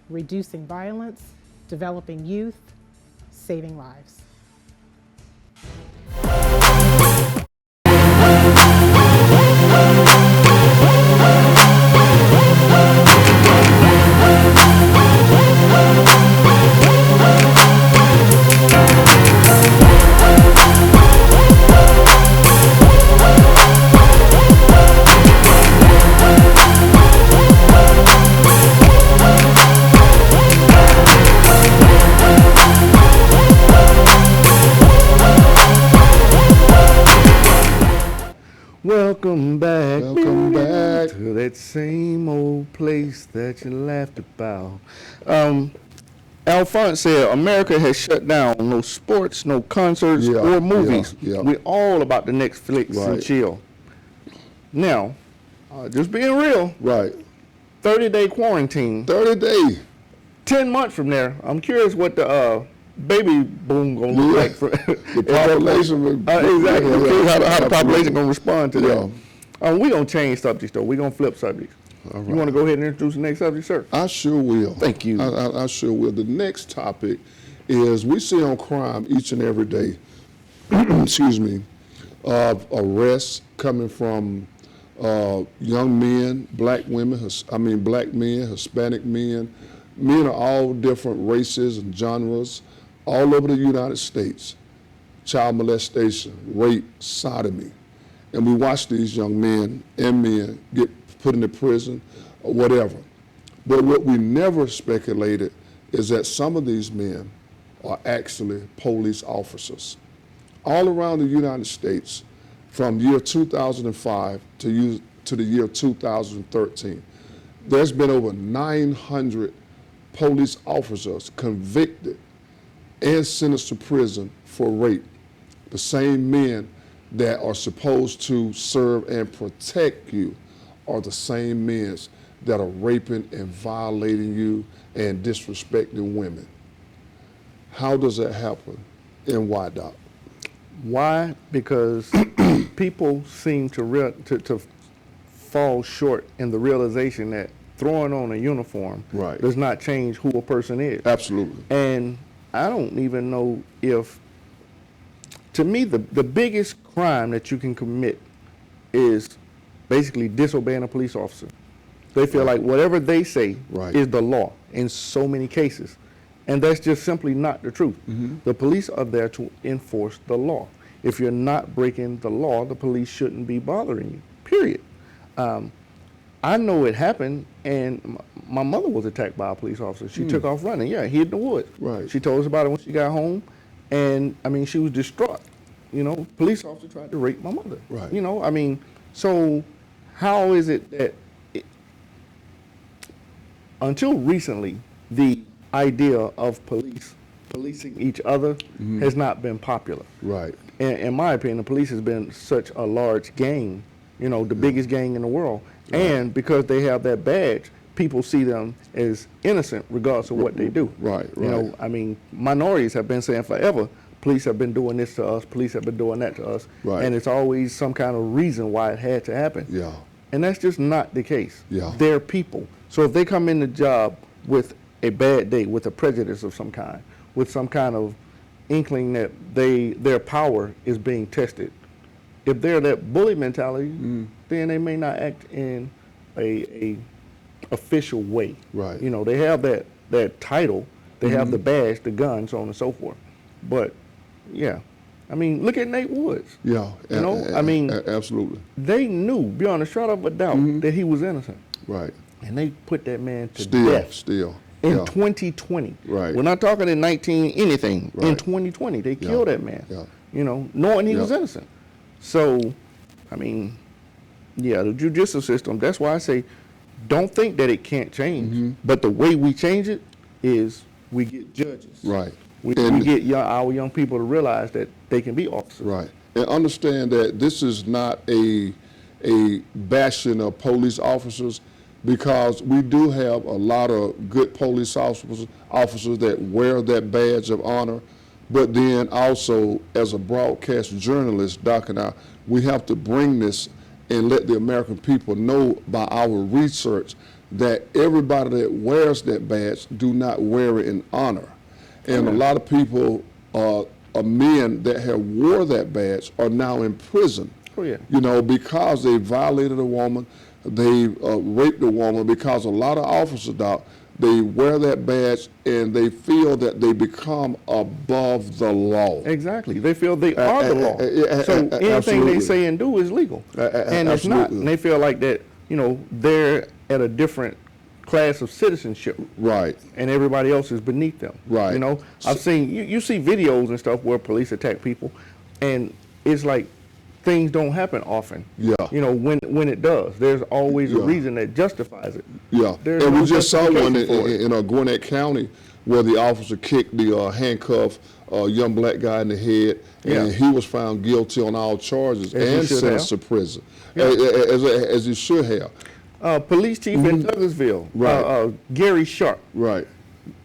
Reducing violence, developing youth, saving lives. Welcome back. Welcome back to that same old place that you laughed about. Alphonse said America has shut down. No sports, no concerts or movies. We're all about the Netflix and chill. Now, just being real. Right. 30-day quarantine. 30 days. 10 months from there, I'm curious what the baby boom gonna look like for the population. Exactly. How the population gonna respond to that? We gonna change subjects though. We gonna flip subjects. All right. You want to go ahead and introduce the next subject, sir? I sure will. Thank you. I sure will. The next topic is we see on crime each and every day. Excuse me. Arrests coming from young men, black women. Black men, Hispanic men. Men of all different races and genres, all over the United States. Child molestation, rape, sodomy. And we watch these young men and men get put into prison or whatever. But what we never speculated is that some of these men are actually police officers. All around the United States, from year 2005 to the year 2013, there's been over 900 police officers convicted and sentenced to prison for rape. The same men that are supposed to serve and protect you are the same men that are raping and violating you and disrespecting women. How does that happen and why, Doc? Why? Because people seem to fall short in the realization that throwing on a uniform does not change who a person is. Absolutely. And I don't even know if, to me, the biggest crime that you can commit is basically disobeying a police officer. They feel like whatever they say is the law in so many cases. And that's just simply not the truth. The police are there to enforce the law. If you're not breaking the law, the police shouldn't be bothering you, period. I know it happened, and my mother was attacked by a police officer. She took off running, hid in the woods. She told us about it when she got home, and she was distraught. Police officer tried to rape my mother. So how is it that until recently, the idea of policing each other has not been popular. In my opinion, the police has been such a large gang, the biggest gang in the world. And because they have that badge, people see them as innocent regardless of what they do. Minorities have been saying forever, police have been doing this to us, police have been doing that to us. And it's always some kind of reason why it had to happen. And that's just not the case. They're people. So if they come in the job with a bad day, with a prejudice of some kind, with some kind of inkling that their power is being tested, if they're that bully mentality, then they may not act in a official way. Right. You know, they have that title, they have the badge, the gun, so on and so forth. But yeah, I mean, look at Nate Woods. Yeah. You know, I mean, absolutely. They knew beyond a shadow of a doubt that he was innocent. Right. And they put that man to death. Still. In 2020. Right. We're not talking in 19 anything. Right. In 2020, they killed that man. Yeah. You know, knowing he was innocent. So, I mean, yeah, the judicial system, that's why I say, don't think that it can't change. But the way we change it is we get judges. Right. We get our young people to realize that they can be officers. Right. And understand that this is not a bashing of police officers, because we do have a lot of good police officers that wear that badge of honor. But then also, as a broadcast journalist, Doc and I, we have to bring this and let the American people know by our research that everybody that wears that badge do not wear it in honor. And a lot of people, men that have wore that badge are now in prison. Oh, yeah. You know, because they violated a woman, they raped a woman, because a lot of officers, Doc, they wear that badge and they feel that they become above the law. Exactly. They feel they are the law. So anything they say and do is legal. And it's not. And they feel like that, you know, they're at a different class of citizenship. Right. And everybody else is beneath them. Right. You know, I've seen, you see videos and stuff where police attack people, and it's like things don't happen often. Yeah. You know, when it does, there's always a reason that justifies it. Yeah. There's and no we just saw one justification in Gwinnett County where the officer kicked the handcuffed young black guy in the head, and he was found guilty on all charges and sentenced to prison, as he should have. Police chief in Douglasville, Gary Sharp. Right.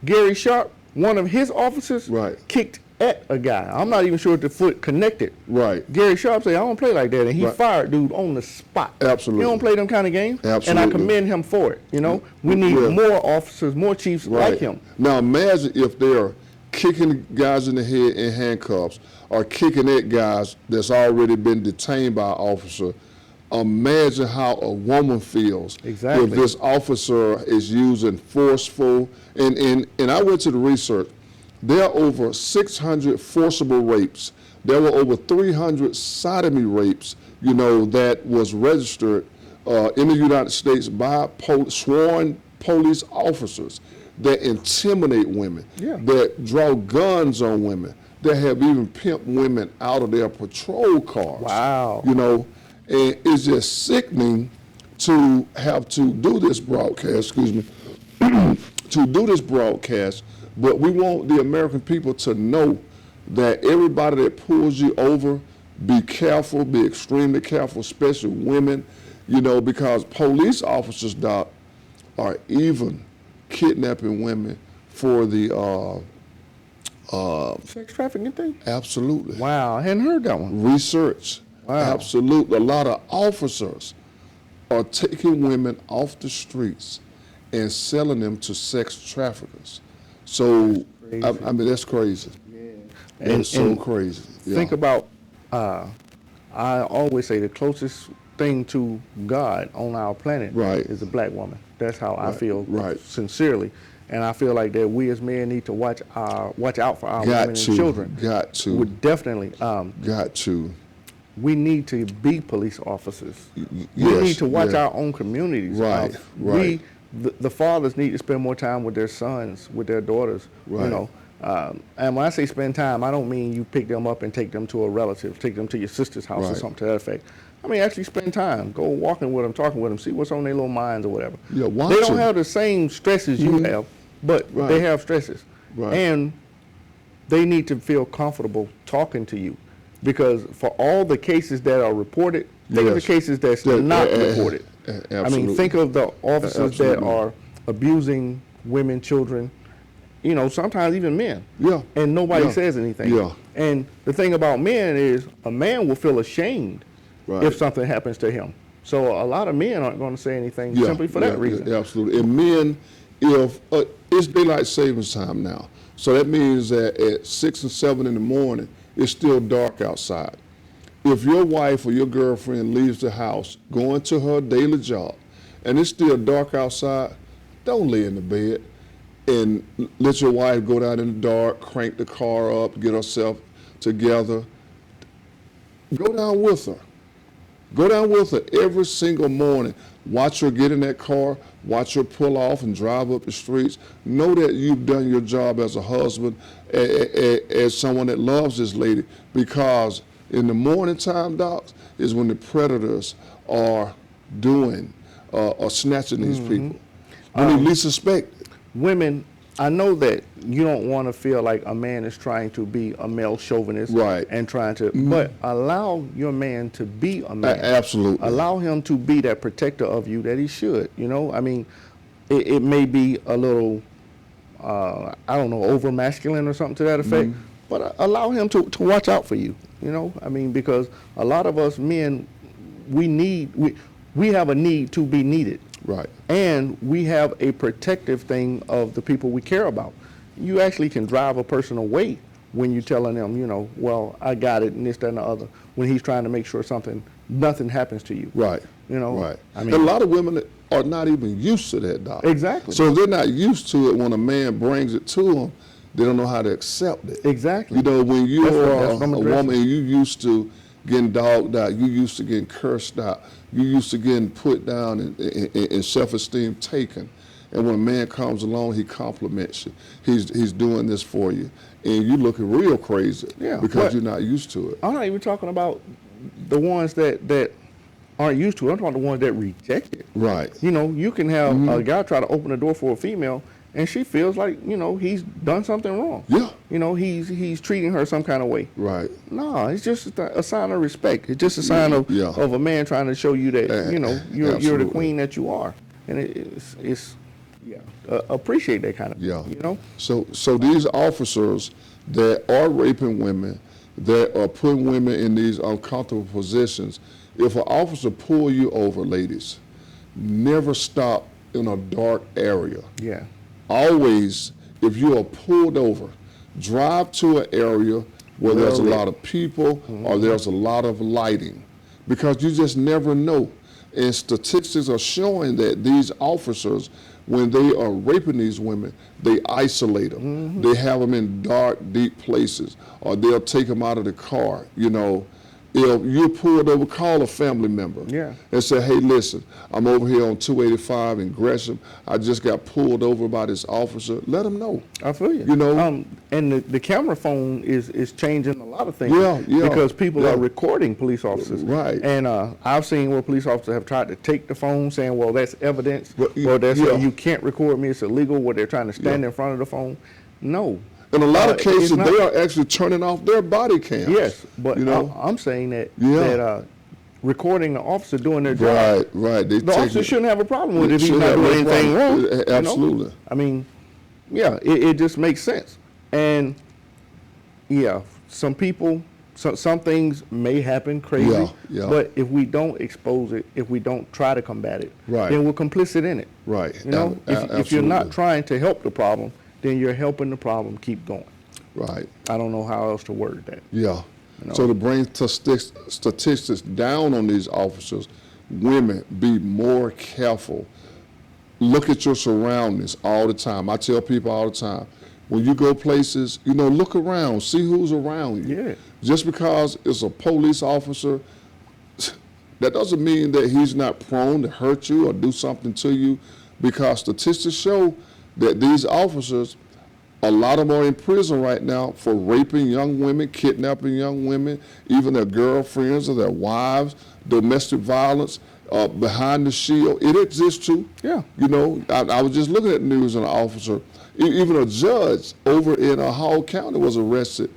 Gary Sharp, one of his officers, kicked at a guy. I'm not even sure if the foot connected. Right. Gary Sharp said, I don't play like that, and he fired dude on the spot. Absolutely. He don't play them kind of games. Absolutely. And I commend him for it. You know, we need more officers, more chiefs like him. Now imagine if they're kicking guys in the head in handcuffs, or kicking at guys that's already been detained by an officer. Imagine how a woman feels if this officer is using forceful, and I went to the research. There are over 600 forcible rapes. There were over 300 sodomy rapes, you know, that was registered in the United States by sworn police officers that intimidate women, that draw guns on women, that have even pimped women out of their patrol cars. Wow. You know, and it's just sickening to have to do this broadcast, but we want the American people to know that everybody that pulls you over, be careful, be extremely careful, especially women, you know, because police officers, Doc, are even kidnapping women for the sex trafficking thing? Absolutely. Wow, I hadn't heard that one. Research. Wow. Absolutely. A lot of officers are taking women off the streets and selling them to sex traffickers. So, I mean, that's crazy. Yeah. It's so crazy. Think about, I always say the closest thing to God on our planet is a black woman. That's how I feel sincerely. And I feel like that we as men need to watch out for our women and children. Got to. We definitely. Got to. We need to be police officers. We need to watch our own communities. Right. The fathers need to spend more time with their sons, with their daughters. You know, and when I say spend time, I don't mean you pick them up and take them to a relative, take them to your sister's house or something to that effect. I mean, actually spend time. Go walking with them, talking with them, see what's on their little minds or whatever. Yeah, they don't have the same stresses you have, but they have stresses. And they need to feel comfortable talking to you. Because for all the cases that are reported, think of the cases that's not reported. I mean, think of the officers that are abusing women, children, you know, sometimes even men. And nobody says anything. And the thing about men is a man will feel ashamed if something happens to him. So a lot of men aren't going to say anything simply for that reason. Absolutely. And men, if it's daylight savings time now, so that means that at 6 and 7 in the morning, it's still dark outside. if your wife or your girlfriend leaves the house going to her daily job and it's still dark outside, don't lay in the bed and let your wife go down in the dark, crank the car up, get herself together. Go down with her. Go down with her every single morning. Watch her get in that car, watch her pull off and drive up the streets. Know that you've done your job as a husband, as someone that loves this lady, because in the morning time, docs, is when the predators are doing or snatching these people. When they least suspect it. Women, I know that you don't want to feel like a man is trying to be a male chauvinist, right? And trying to, but allow your man to be a man. Absolutely. Allow him to be that protector of you that he should. You know, I mean, it may be a little, I don't know, over masculine or something to that effect, but allow him to watch out for you. You know, I mean, because a lot of us men, we have a need to be needed. Right. And we have a protective thing of the people we care about. You actually can drive a person away when you're telling them, you know, well, I got it, and this, that, and the other, when he's trying to make sure nothing happens to you. Right. You know? Right. I mean, a lot of women are not even used to that, Doc. Exactly. So if they're not used to it, when a man brings it to them, they don't know how to accept it. Exactly. You know, when you are a woman and you used to getting dogged out, you used to getting cursed out, you used to getting put down and self-esteem taken. And when a man comes along, he compliments you. He's doing this for you. And you looking real crazy because you're not used to it. I'm not even talking about the ones that aren't used to it. I'm talking about the ones that reject it. Right. You know, you can have a guy try to open the door for a female, and she feels like, you know, he's done something wrong. Yeah. You know, he's treating her some kind of way. Right. No, it's just a sign of respect. It's just a sign of a man trying to show you that, you know, you're the queen that you are. And it's appreciate that kind of thing, you know? So these officers that are raping women, that are putting women in these uncomfortable positions, if an officer pull you over, ladies, never stop in a dark area. Yeah. Always, if you are pulled over, drive to an area where there's a lot of people or there's a lot of lighting, because you just never know. And statistics are showing that these officers, when they are raping these women, they isolate them. They have them in dark, deep places, or they'll take them out of the car, you know. If you're pulled over, call a family member and say, hey, listen, I'm over here on 285 in Gresham. I just got pulled over by this officer. Let them know. I feel you. You know? And the camera phone is changing a lot of things. Yeah. Because people are recording police officers. Right. And I've seen where police officers have tried to take the phone saying, well, that's evidence. Or they're saying you can't record me, it's illegal, where they're trying to stand in front of the phone. No. In a lot of cases, they are actually turning off their body cams. Yes, but you know? I'm saying that recording the officer doing their job. Right. The officer shouldn't have a problem with it if he's not doing anything wrong. Absolutely. You know? I mean, it just makes sense. And some people, some things may happen crazy. But if we don't expose it, if we don't try to combat it, then we're complicit in it. Right. You know, if you're not trying to help the problem, then you're helping the problem keep going. Right. I don't know how else to word that. Yeah. You know? So to bring statistics down on these officers, women, be more careful. Look at your surroundings all the time. I tell people all the time, when you go places, you know, look around, see who's around you. Yeah. Just because it's a police officer, that doesn't mean that he's not prone to hurt you or do something to you, because statistics show that these officers, a lot of them are in prison right now for raping young women, kidnapping young women, even their girlfriends or their wives, domestic violence, behind the shield. It exists too. Yeah. You know, I was just looking at news, and an officer, even a judge over in Hall County was arrested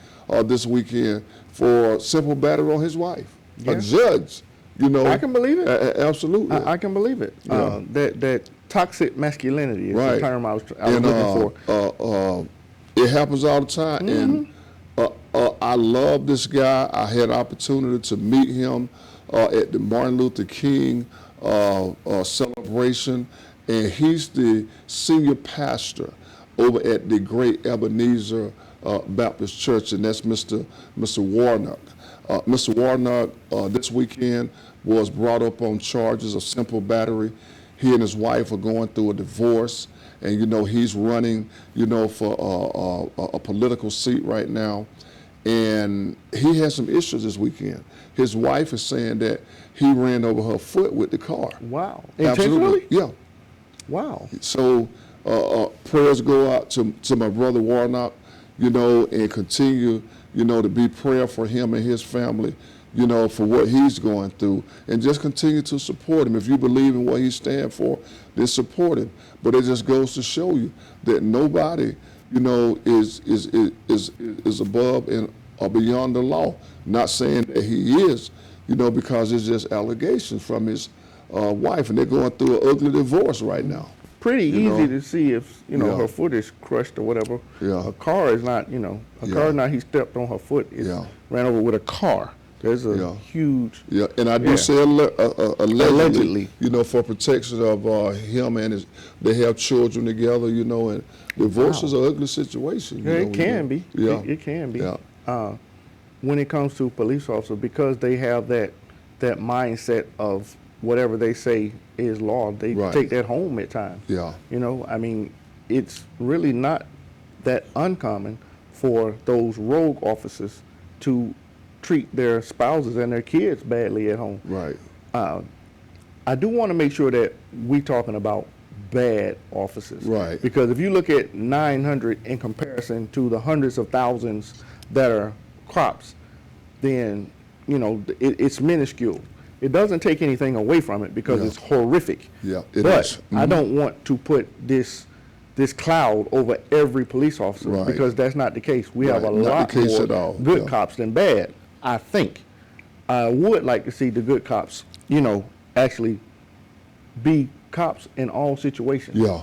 this weekend for simple battery on his wife. Yeah. A judge, you know. I can believe it. Absolutely. I can believe it. Yeah. That toxic masculinity is the term I was looking for. It happens all the time. And I love this guy. I had an opportunity to meet him at the Martin Luther King celebration, and he's the senior pastor over at the Great Ebenezer Baptist Church, and that's Mr. Warnock. Mr. Warnock this weekend was brought up on charges of simple battery. He and his wife are going through a divorce, and he's running for a political seat right now, and he has some issues this weekend. His wife is saying that he ran over her foot with the car. Wow. Absolutely. Intentionally? Yeah. Wow. So prayers go out to my brother Warnock, and continue, to be prayer for him and his family, for what he's going through, and just continue to support him. If you believe in what he stands for, then support him. But it just goes to show you that nobody, is above and or beyond the law. Not saying that he is, because it's just allegations from his wife, and they're going through an ugly divorce right now. Pretty easy to see if her foot is crushed or whatever. Yeah. A car is not, car is not he stepped on her foot. It's ran over with a car. There's a huge. Yeah, and I do say allegedly, for protection of him and they have children together, and divorce is an ugly situation. Yeah, it can be. Yeah. It can be. Yeah. When it comes to police officers, because they have that mindset of whatever they say is law, they take that home at times. Yeah. It's really not that uncommon for those rogue officers to treat their spouses and their kids badly at home. Right. I do want to make sure that we're talking about bad officers. Right. Because if you look at 900 in comparison to the hundreds of thousands that are cops, then, it's minuscule. It doesn't take anything away from it because it's horrific. Yeah, but Mm-hmm. I don't want to put this cloud over every police officer because that's not the case. We have a lot more good cops than bad, I think. I would like to see the good cops, actually be cops in all situations. Yeah.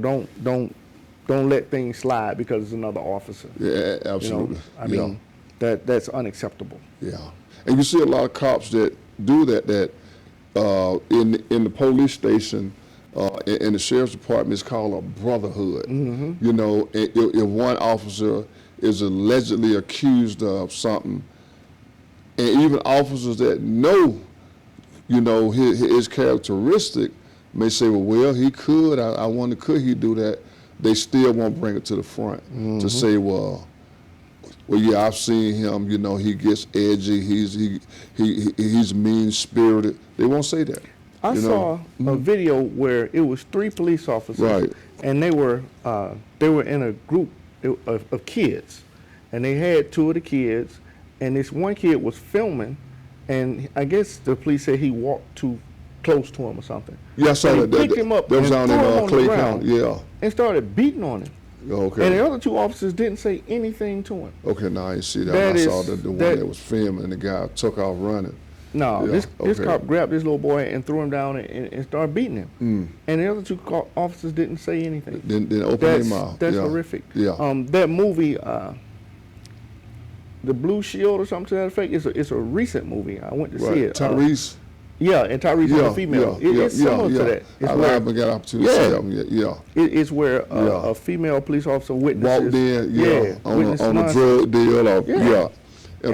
Don't let things slide because it's another officer. Yeah, absolutely. I mean, that's unacceptable. Yeah. And you see a lot of cops that do that in the police station, in the sheriff's department, it's called a brotherhood. Mm-hmm. If one officer is allegedly accused of something, and even officers that know, his characteristic may say, well, he could. I wonder, could he do that? They still won't bring it to the front to say, well, yeah, I've seen him. He gets edgy. He's mean-spirited. They won't say that. I saw a video where it was 3 police officers, and they were in a group of kids, and they had 2 of the kids, and this one kid was filming, and I guess the police said he walked too close to him or something. Yeah, I saw that. They picked him up that was and down threw him in on Clay the ground County. Yeah. and started beating on him. Okay. And the other 2 officers didn't say anything to him. Okay, now I see that. I saw the one that was filming, and the guy took off running. No, this cop grabbed this little boy and threw him down and started beating him. And the other 2 officers didn't say anything. Didn't open their mouth. That's horrific. Yeah. That movie, The Blue Shield or something to that effect, it's a recent movie. I went to see it. Tyrese. Yeah, and Tyrese is a female. It's similar to that. I haven't got an opportunity to see that one yet. Yeah. It's where a female police officer witnesses. Walked in, on a drug deal, a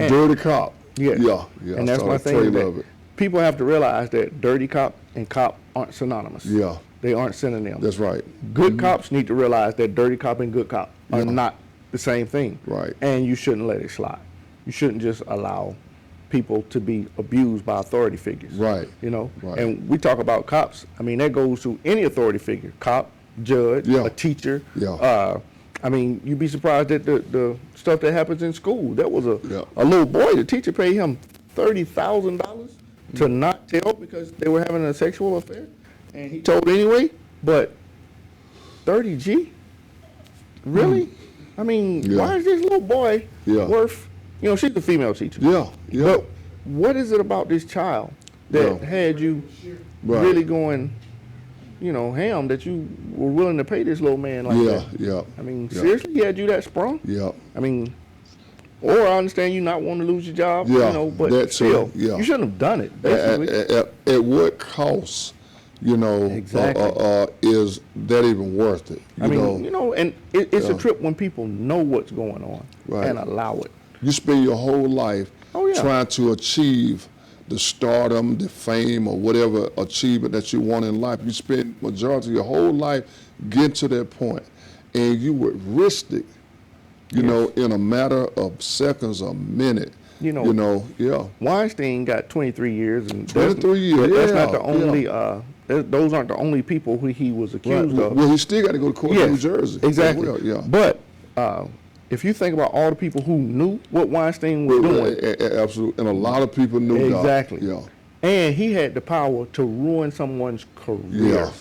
dirty cop. Yeah. And that's my thing. That people have to realize that dirty cop and cop aren't synonymous. Yeah. They aren't synonyms. That's right. Good cops need to realize that dirty cop and good cop are not the same thing. Right. And you shouldn't let it slide. You shouldn't just allow people to be abused by authority figures. Right. Right. And we talk about cops. I mean, that goes to any authority figure, cop, judge, a teacher. Yeah. I mean, you'd be surprised at the stuff that happens in school. That was a little boy, the teacher paid him $30,000 to not tell because they were having a sexual affair. And he told anyway, but 30 G? Really? I mean, why is this little boy worth, she's a female teacher. Yeah. But what is it about this child that had you really going, ham, that you were willing to pay this little man like that? Yeah. I mean, seriously, he had you that sprung? Yeah. I mean, or I understand you not wanting to lose your job, but that still, you shouldn't have done it, basically. At what cost, exactly. Is that even worth it? I mean, and it's a trip when people know what's going on and allow it. You spend your whole life trying to achieve the stardom, the fame, or whatever achievement that you want in life. You spend majority of your whole life getting to that point, and you would risk it, you know, in a matter of seconds or minute. Weinstein got 23 years, and 23 years. That's not the only. Those aren't the only people who he was accused of. Well, he still got to go to court in New Jersey. Exactly. Well, But if you think about all the people who knew what Weinstein was doing, absolutely, and a lot of people knew. Exactly. And he had the power to ruin someone's career.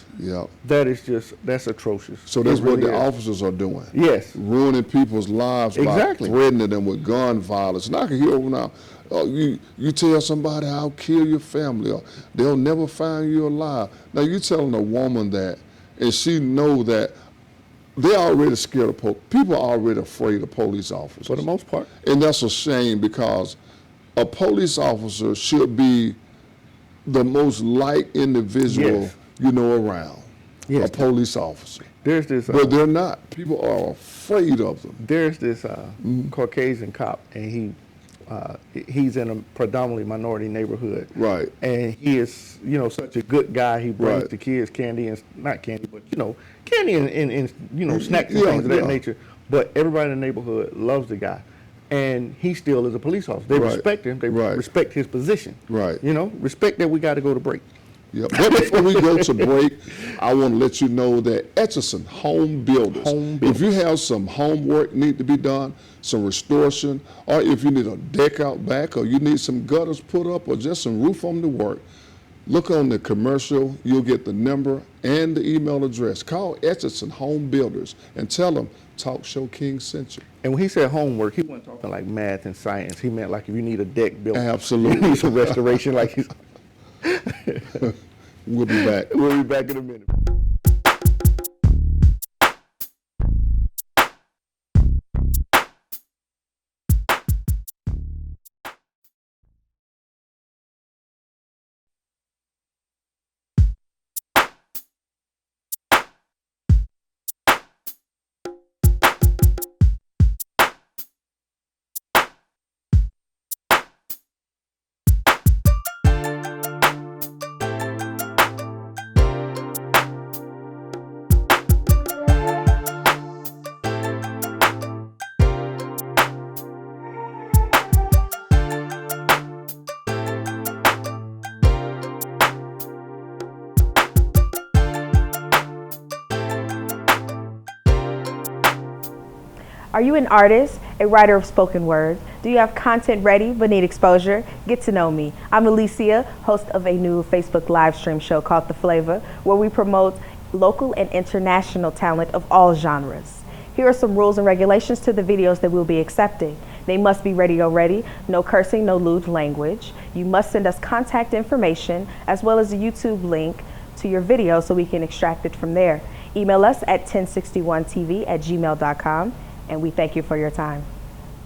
That's atrocious. So that's what the officers are doing. Yes. Ruining people's lives by threatening them with gun violence. And I can hear now, you tell somebody I'll kill your family, or they'll never find you alive. Now you telling a woman that, and she know that they're already scared of police. People are already afraid of police officers. For the most part. And that's a shame, because a police officer should be the most liked individual around. A police officer. There's this, but they're not. People are afraid of them. There's this Caucasian cop, and he's in a predominantly minority neighborhood. Right. And he is, such a good guy. He brings the kids candy, and not candy, but candy and snacks and things of that nature. But everybody in the neighborhood loves the guy. And he still is a police officer. They respect him. They respect his position. Right. Respect that we got to go to break. Yeah. But before we go to break, I want to let you know that Etchison Home Builders. If you have some homework need to be done, some restoration, or if you need a deck out back, or you need some gutters put up, or just some roof on the work, look on the commercial. You'll get the number and the email address. Call Etchison Home Builders and tell them Talk Show King sent you. And when he said homework, he wasn't talking like math and science. He meant like if you need a deck built. Absolutely. You need some restoration. We'll be back. We'll be back in a minute. Are you an artist, a writer of spoken word? Do you have content ready but need exposure? Get to know me. I'm Alicia, host of a new Facebook live stream show called The Flavor, where we promote local and international talent of all genres. Here are some rules and regulations to the videos that we'll be accepting. They must be radio ready, no cursing, no lewd language. You must send us contact information as well as a YouTube link to your video so we can extract it from there. Email us at 1061tv@gmail.com. And we thank you for your time.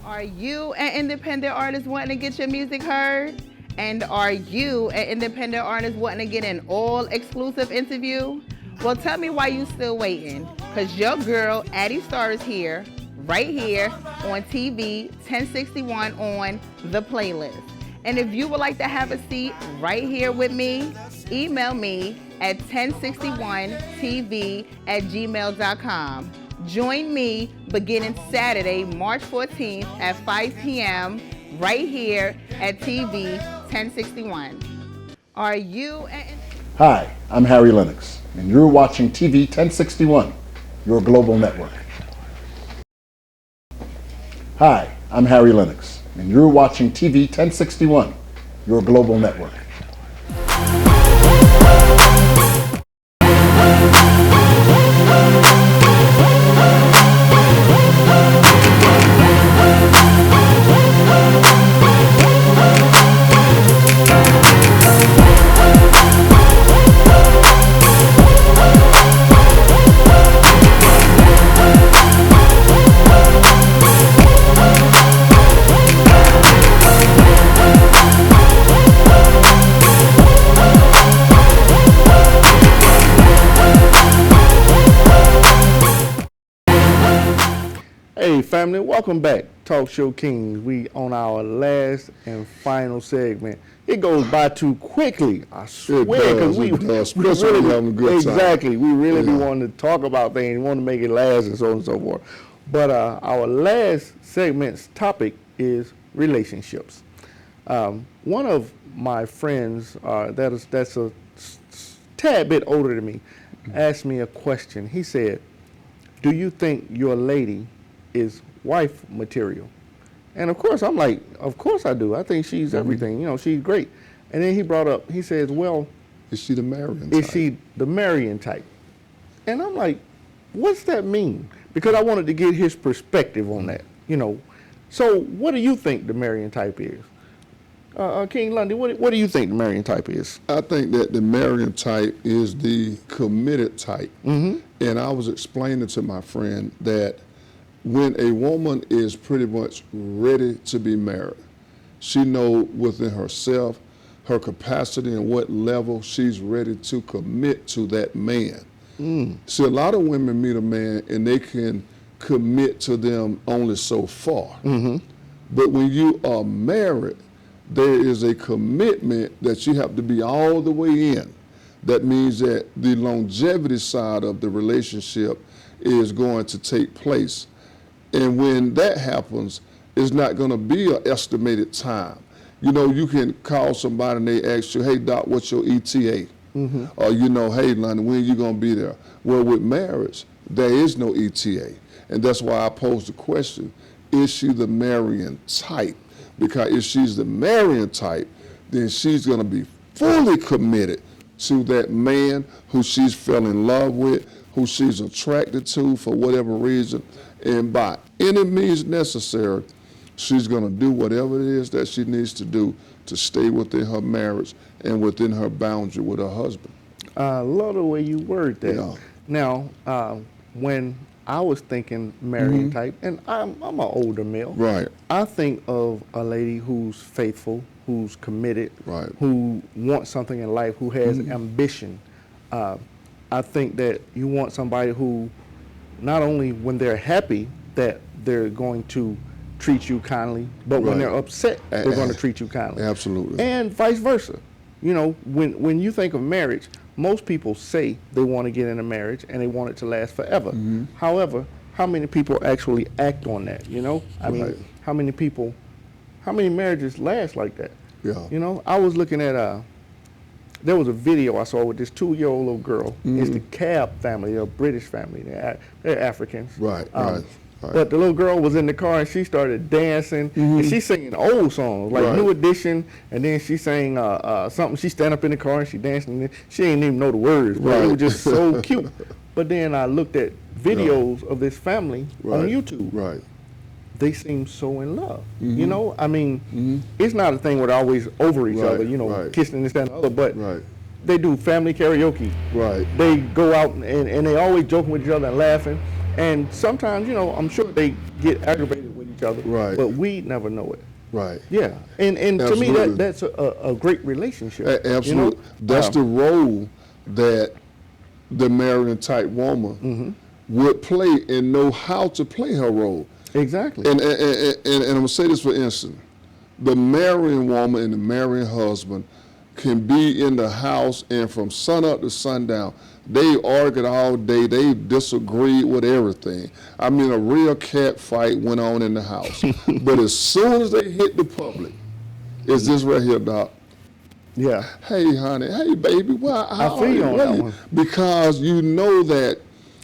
Are you an independent artist wanting to get your music heard? And are you an independent artist wanting to get an all-exclusive interview? Well, tell me why you still waiting. Because your girl, Addie Star, is here, right here on TV 1061 on The Playlist. And if you would like to have a seat right here with me, email me at 1061tv@gmail.com. Join me beginning Saturday, March 14th at 5 p.m. right here at TV 1061. Are you... Hi, I'm Harry Lennox, and you're watching TV 1061, your global network. Hi, I'm Harry Lennox, and you're watching TV 1061, your global network. Hey family, welcome back. Talk Show Kings. We on our last and final segment. It goes by too quickly, I swear, because we especially having a good time. Exactly. We really be wanting to talk about things, want to make it last, and so on and so forth. But our last segment's topic is relationships. One of my friends that's a tad bit older than me asked me a question. He said, "Do you think your lady is wife material?" And of course, I'm like, of course I do. I think she's everything. You know, she's great. And then he brought up, he says, well, is she the marrying type? Is she the marrying type? And I'm like, what's that mean? Because I wanted to get his perspective on that, you know. So what do you think the marrying type is? King Lundy, what do you think the marrying type is? I think that the marrying type is the committed type. And I was explaining to my friend that when a woman is pretty much ready to be married, she knows within herself, her capacity and what level she's ready to commit to that man. See, a lot of women meet a man and they can commit to them only so far. But when you are married, there is a commitment that you have to be all the way in. That means that the longevity side of the relationship is going to take place. And when that happens, it's not going to be an estimated time. You know, you can call somebody and they ask you, hey, Doc, what's your ETA? Or, you know, hey, Lonnie, when are you going to be there? Well, with marriage, there is no ETA. And that's why I posed the question, is she the marrying type? Because if she's the marrying type, then she's going to be fully committed to that man who she's fell in love with, who she's attracted to for whatever reason. And by any means necessary, she's going to do whatever it is that she needs to do to stay within her marriage and within her boundary with her husband. I love the way you word that. Yeah. Now, when I was thinking marrying type, and I'm an older male. Right. I think of a lady who's faithful, who's committed, right, who wants something in life, who has ambition. I think that you want somebody who, not only when they're happy that they're going to treat you kindly, but when they're upset, they're going to treat you kindly. Absolutely. And vice versa. You know, when you think of marriage, most people say they want to get in a marriage and they want it to last forever. However, how many people actually act on that, you know? I mean, how many marriages last like that? Yeah. You know, I was looking at, there was a video I saw with this 2-year-old little girl. It's the Cab family, a British family. They're Africans. Right. But the little girl was in the car and she started dancing. And she's singing old songs, like New Edition. And then she sang something. She stand up in the car and she dancing. And she didn't even know the words, but it was just so cute. But then I looked at videos of this family on YouTube. Right. They seem so in love. You know, I mean, it's not a thing where they're always over each other, you know, kissing this, that, and the other, but they do family karaoke. Right. They go out and they always joking with each other and laughing. And sometimes, you know, I'm sure they get aggravated with each other. Right. But we never know it. Right. Yeah. And to me, that's a great relationship. Absolutely. You know? That's the role that the marrying type woman would play and know how to play her role. Exactly. And I'm going to say this for instance. The marrying woman and the marrying husband can be in the house and from sun up to sundown, they argued all day, they disagreed with everything. I mean, a real cat fight went on in the house. But as soon as they hit the public, it's this right here, Doc. Yeah. Hey, honey. Hey, baby. Well, I feel you on that one. Because you know that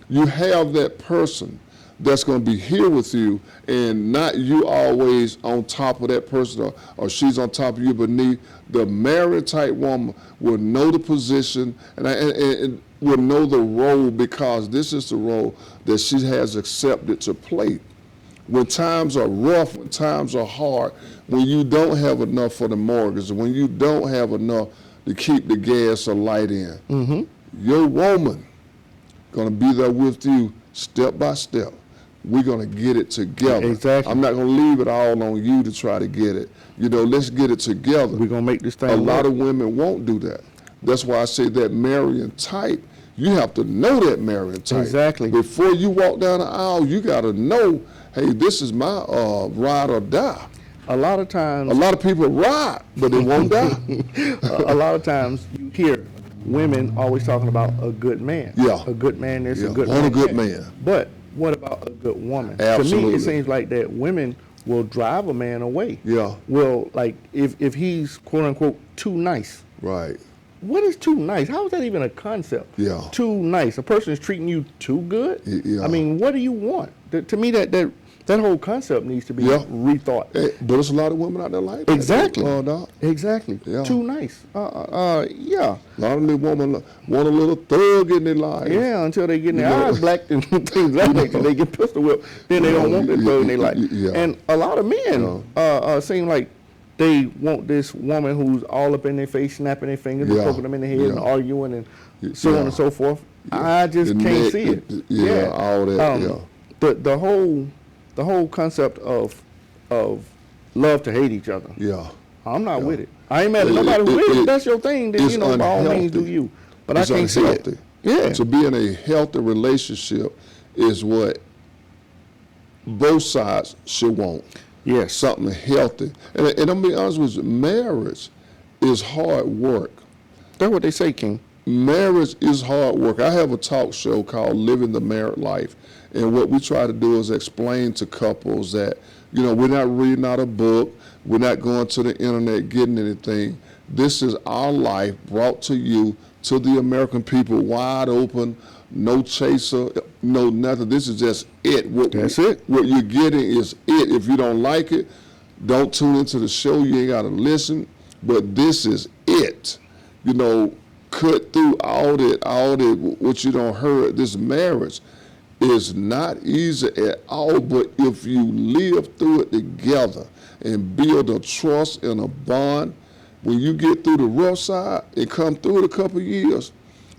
you have that person that's going to be here with you and not you always on top of that person or she's on top of you beneath. The married type woman will know the position and will know the role because this is the role that she has accepted to play. When times are rough, when times are hard, when you don't have enough for the mortgage, when you don't have enough to keep the gas or light in, your woman going to be there with you step by step. We're going to get it together. Exactly. I'm not going to leave it all on you to try to get it. You know, let's get it together. We're going to make this thing A work. lot of women won't do that. That's why I say that marrying type, you have to know that marrying type. Exactly. Before you walk down the aisle, you got to know, hey, this is my ride or die. A lot of times, a lot of people ride, but they won't die. A lot of times, you hear women always talking about a good man. Yeah. A good man, there's a good want man. a good man. But what about a good woman? Absolutely. To me, it seems like that women will drive a man away. Yeah. Well, like if he's quote unquote too nice. Right. What is too nice? How is that even a concept? Yeah. Too nice. A person is treating you too good? Yeah. I mean, what do you want? To me, that whole concept needs to be rethought. But there's a lot of women out there like that. Exactly. Doc. Exactly. Yeah. Too nice. Yeah. A lot of the women want a little thug in their life. Yeah, until they get their eyes blacked and things like that, they get pistol whipped. Then they don't want that thug in their life. Yeah. And a lot of men seem like they want this woman who's all up in their face, snapping their fingers, and poking them in the head, and arguing, and so on and so forth. I just can't see it. All that. The whole concept of love to hate each other. Yeah. I'm not with it. I ain't mad at nobody who is. If that's your thing, then by all means do you. But I can't see it. Yeah. To be in a healthy relationship is what both sides should want. Yes. Something healthy. And I'm gonna be honest with you, marriage is hard work. That's what they say, King. Marriage is hard work. I have a talk show called Living the Married Life. And what we try to do is explain to couples that, we're not reading out a book. We're not going to the internet getting anything. This is our life brought to you, to the American people, wide open, no chaser, no nothing. This is just it. That's it. What you're getting is it. If you don't like it, don't tune into the show. You ain't got to listen. But this is it. Cut through all that, what you don't heard. This marriage is not easy at all, but if you live through it together and build a trust and a bond, when you get through the rough side and come through it a couple of years,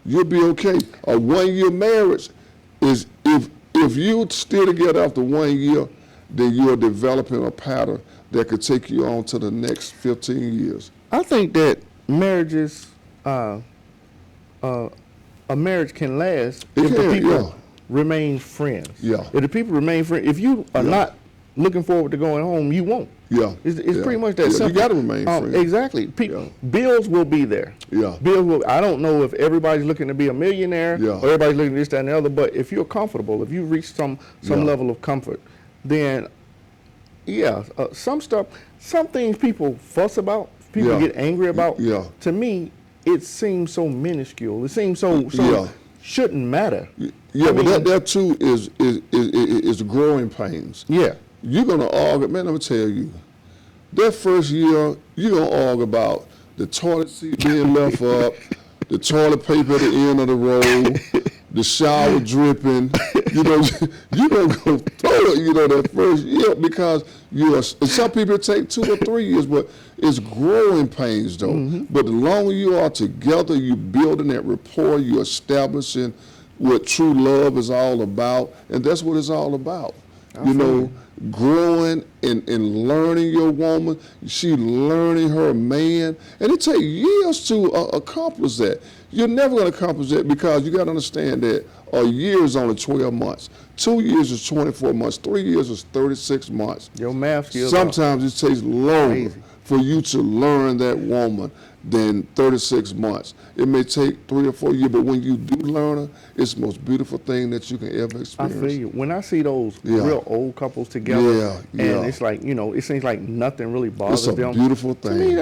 you'll be okay. A 1-year marriage is, if you're still together after 1 year, then you're developing a pattern that could take you on to the next 15 years. I think that marriages, a marriage can last if the people remain friends. Yeah. If the people remain friends, if you are not looking forward to going home, you won't. Yeah. It's pretty much that simple. You got to remain friends. Exactly. Bills will be there. Yeah. Bills will. I don't know if everybody's looking to be a millionaire or everybody's looking at this, that, and the other, but if you're comfortable, if you reach some level of comfort, then some things people fuss about, people get angry about. Yeah. To me, it seems so minuscule. It seems so shouldn't matter. Yeah, but that too is growing pains. Yeah. You're gonna argue, man, let me tell you, that first year, you're gonna argue about the toilet seat being left up, the toilet paper at the end of the road, the shower dripping. You're gonna go through it, that first year, because some people take 2 or 3 years, but it's growing pains though. Mm-hmm. But the longer you are together, you're building that rapport, you're establishing what true love is all about, and that's what it's all about. Growing and learning your woman, she learning her man, and it takes years to accomplish that. You're never going to accomplish that because you got to understand that a year is only 12 months, 2 years is 24 months, 3 years is 36 months. Your math skills. Sometimes it takes longer for you to learn that woman than 36 months. It may take 3 or 4 years, but when you do learn her, it's the most beautiful thing that you can ever experience. I feel you. When I see those real old couples together, and it's like, it seems like nothing really bothers them. It's a beautiful thing. To me,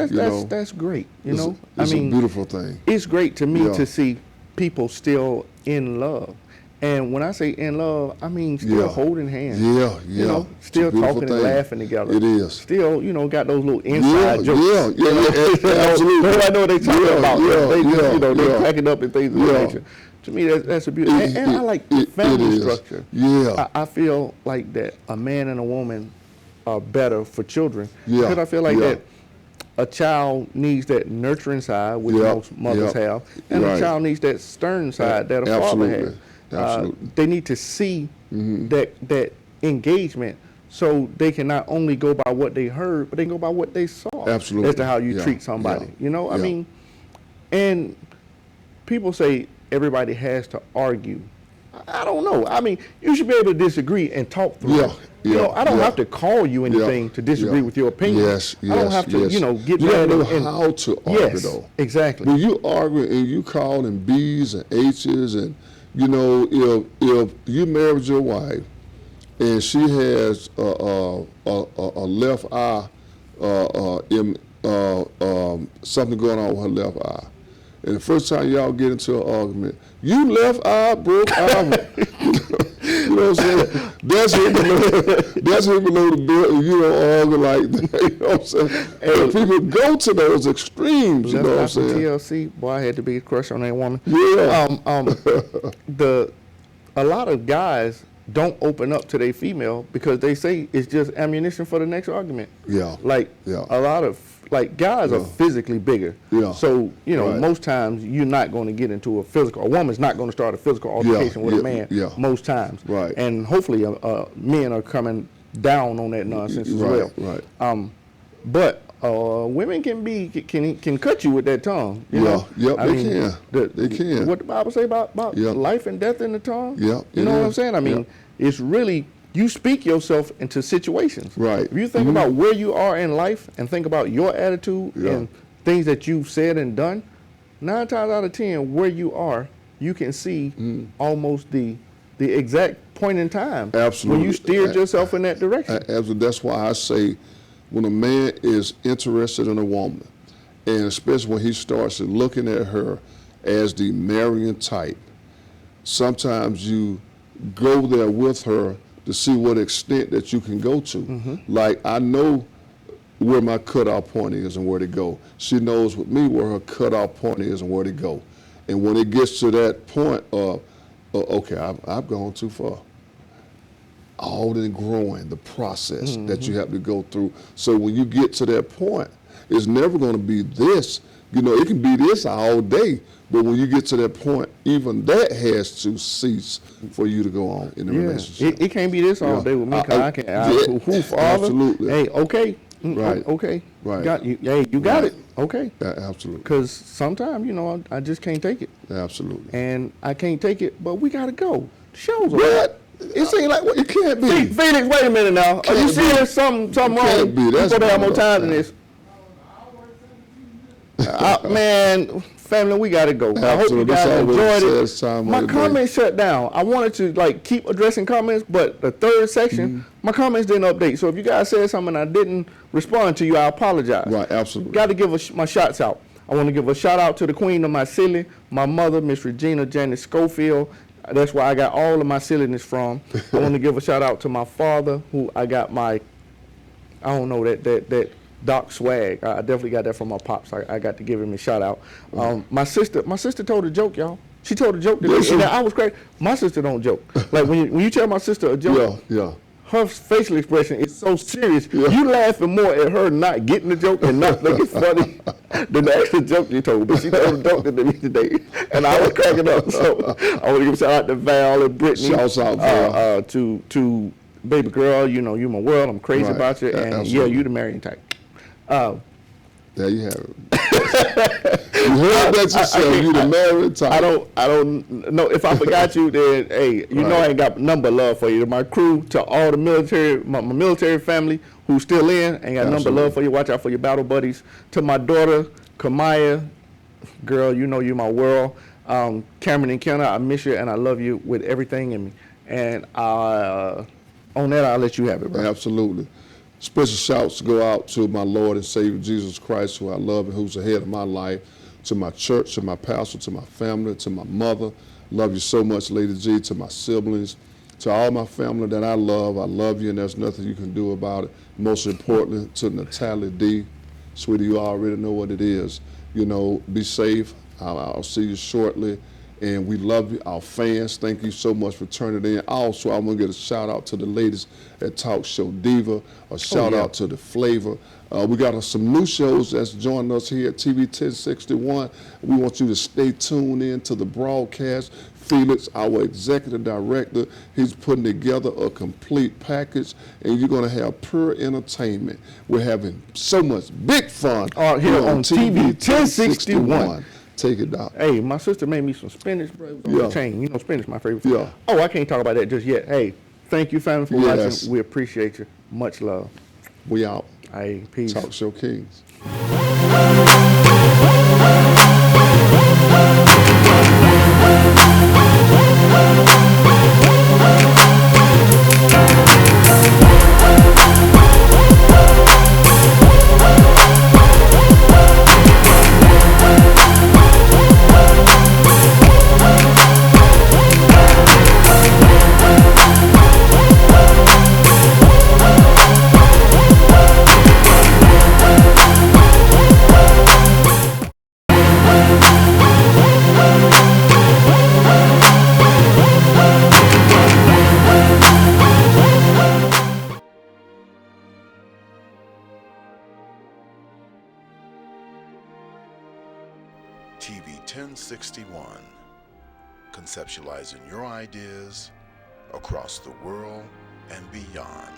that's great. It's a beautiful thing. It's great to me to see people still in love. And when I say in love, I mean still holding hands. Still talking and laughing together. It is. Still, got those little inside jokes. Absolutely. I know what they talking about. They're cracking up and things of that nature. To me, that's a beautiful. And I like family structure. Yeah. I feel like that a man and a woman are better for children. Because I feel like that a child needs that nurturing side, which most mothers have, and a child needs that stern side that a father has. They need to see that engagement, so they can not only go by what they heard, but they can go by what they saw. Absolutely. As to how you treat somebody. I mean, and people say everybody has to argue. I don't know. I mean, you should be able to disagree and talk through it. You know, I don't have to call you anything to disagree with your opinion. I don't have to, you know, get mad. You know how to argue, though. Exactly. When you argue and you calling B's and H's, and you know, if you married your wife and she has a left eye, something going on with her left eye, and the first time y'all get into an argument, you left eye broke eye. You know what I'm saying? That's him below the belt, you don't argue like that. You know what I'm saying? And people go to those extremes, you know what I'm saying? TLC, boy, I had to be a crush on that woman. Yeah. A lot of guys don't open up to their female because they say it's just ammunition for the next argument. Yeah. Like a lot of guys are physically bigger. Yeah. So, you know, most times you're not going to get into a woman's not going to start a physical altercation with a man most times. Right. And hopefully men are coming down on that nonsense as well. Right. But women can cut you with that tongue. You know? They can. What the Bible say about life and death in the tongue? Yeah. You know what I'm saying? I mean, it's really, you speak yourself into situations. Right. If you think about where you are in life and think about your attitude and things that you've said and done, 9 times out of 10, where you are, you can see almost the exact point in time. Absolutely. When you steered yourself in that direction. Absolutely. That's why I say, when a man is interested in a woman, and especially when he starts looking at her as the marrying type, sometimes you go there with her to see what extent that you can go to. Like, I know where my cutoff point is and where to go. She knows with me where her cutoff point is and where to go. And when it gets to that point of, okay, I've gone too far. All the growing, the process that you have to go through. So when you get to that point, it's never going to be this. You know, it can be this all day, but when you get to that point, even that has to cease for you to go on in the relationship. It can't be this all day with me, because I can't. Absolutely. Hey, okay. Right. Okay. Right. You got it. Okay. Yeah, absolutely. Because sometimes, you know, I just can't take it. Absolutely. And I can't take it, but we got to go. The show's on. What? It seems like it can't be. Felix, wait a minute now. Are you seeing something wrong? Be. That's supposed to have more time than this. Man, family, we gotta go. I hope you guys enjoyed it. My comments shut down. I wanted to keep addressing comments, but the third section, my comments didn't update. So if you guys said something and I didn't respond to you, I apologize. Right, absolutely. Got to give my shots out. I want to give a shout out to the queen of my silly, my mother, Miss Regina Janet Schofield. That's where I got all of my silliness from. I want to give a shout out to my father, who I got my, I don't know, that Doc swag. I definitely got that from my pops. I got to give him a shout out. My sister told a joke, y'all. She told a joke today, and I was crazy. My sister don't joke. Like when you tell my sister a joke, her facial expression is so serious. You laughing more at her not getting the joke and not thinking funny than the actual joke you told. But she told a joke to me today, and I was cracking up. So I want to give a shout out to Val and Brittany. Shouts out, Val. To baby girl, you know, you my world. I'm crazy about you, and you the marrying type. There you have it. You heard that yourself. You the married type. I don't know. If I forgot you, then hey, you know I ain't got number love for you. To my crew, to all the military, my military family who's still in, ain't got number love for you. Watch out for your battle buddies. To my daughter, Kamaya, girl, you know you my world. Cameron and Kenna, I miss you and I love you with everything in me. And on that, I'll let you have it, bro. Absolutely. Special shouts go out to my Lord and Savior Jesus Christ, who I love and who's ahead of my life, to my church, to my pastor, to my family, to my mother. Love you so much, Lady G, to my siblings, to all my family that I love you, and there's nothing you can do about it. Most importantly, to Natalie D. Sweetie, you already know what it is. You know, be safe. I'll see you shortly. And we love you, our fans. Thank you so much for turning in. Also, I'm going to get a shout out to the ladies at Talk Show Diva, a shout out to The Flavor. We got some new shows that's joining us here at TV 1061. We want you to stay tuned in to the broadcast. Felix, our executive director, he's putting together a complete package, and you're going to have pure entertainment. We're having so much big fun here on TV 1061. Take it, Doc. Hey, my sister made me some spinach, bro. It was on the chain. You know, spinach, my favorite food. Yeah. Oh, I can't talk about that just yet. Hey, thank you, family, for watching. We appreciate you. Much love. We out. Hey, peace. Talk Show Kings. TV 1061, conceptualizing your ideas across the world and beyond.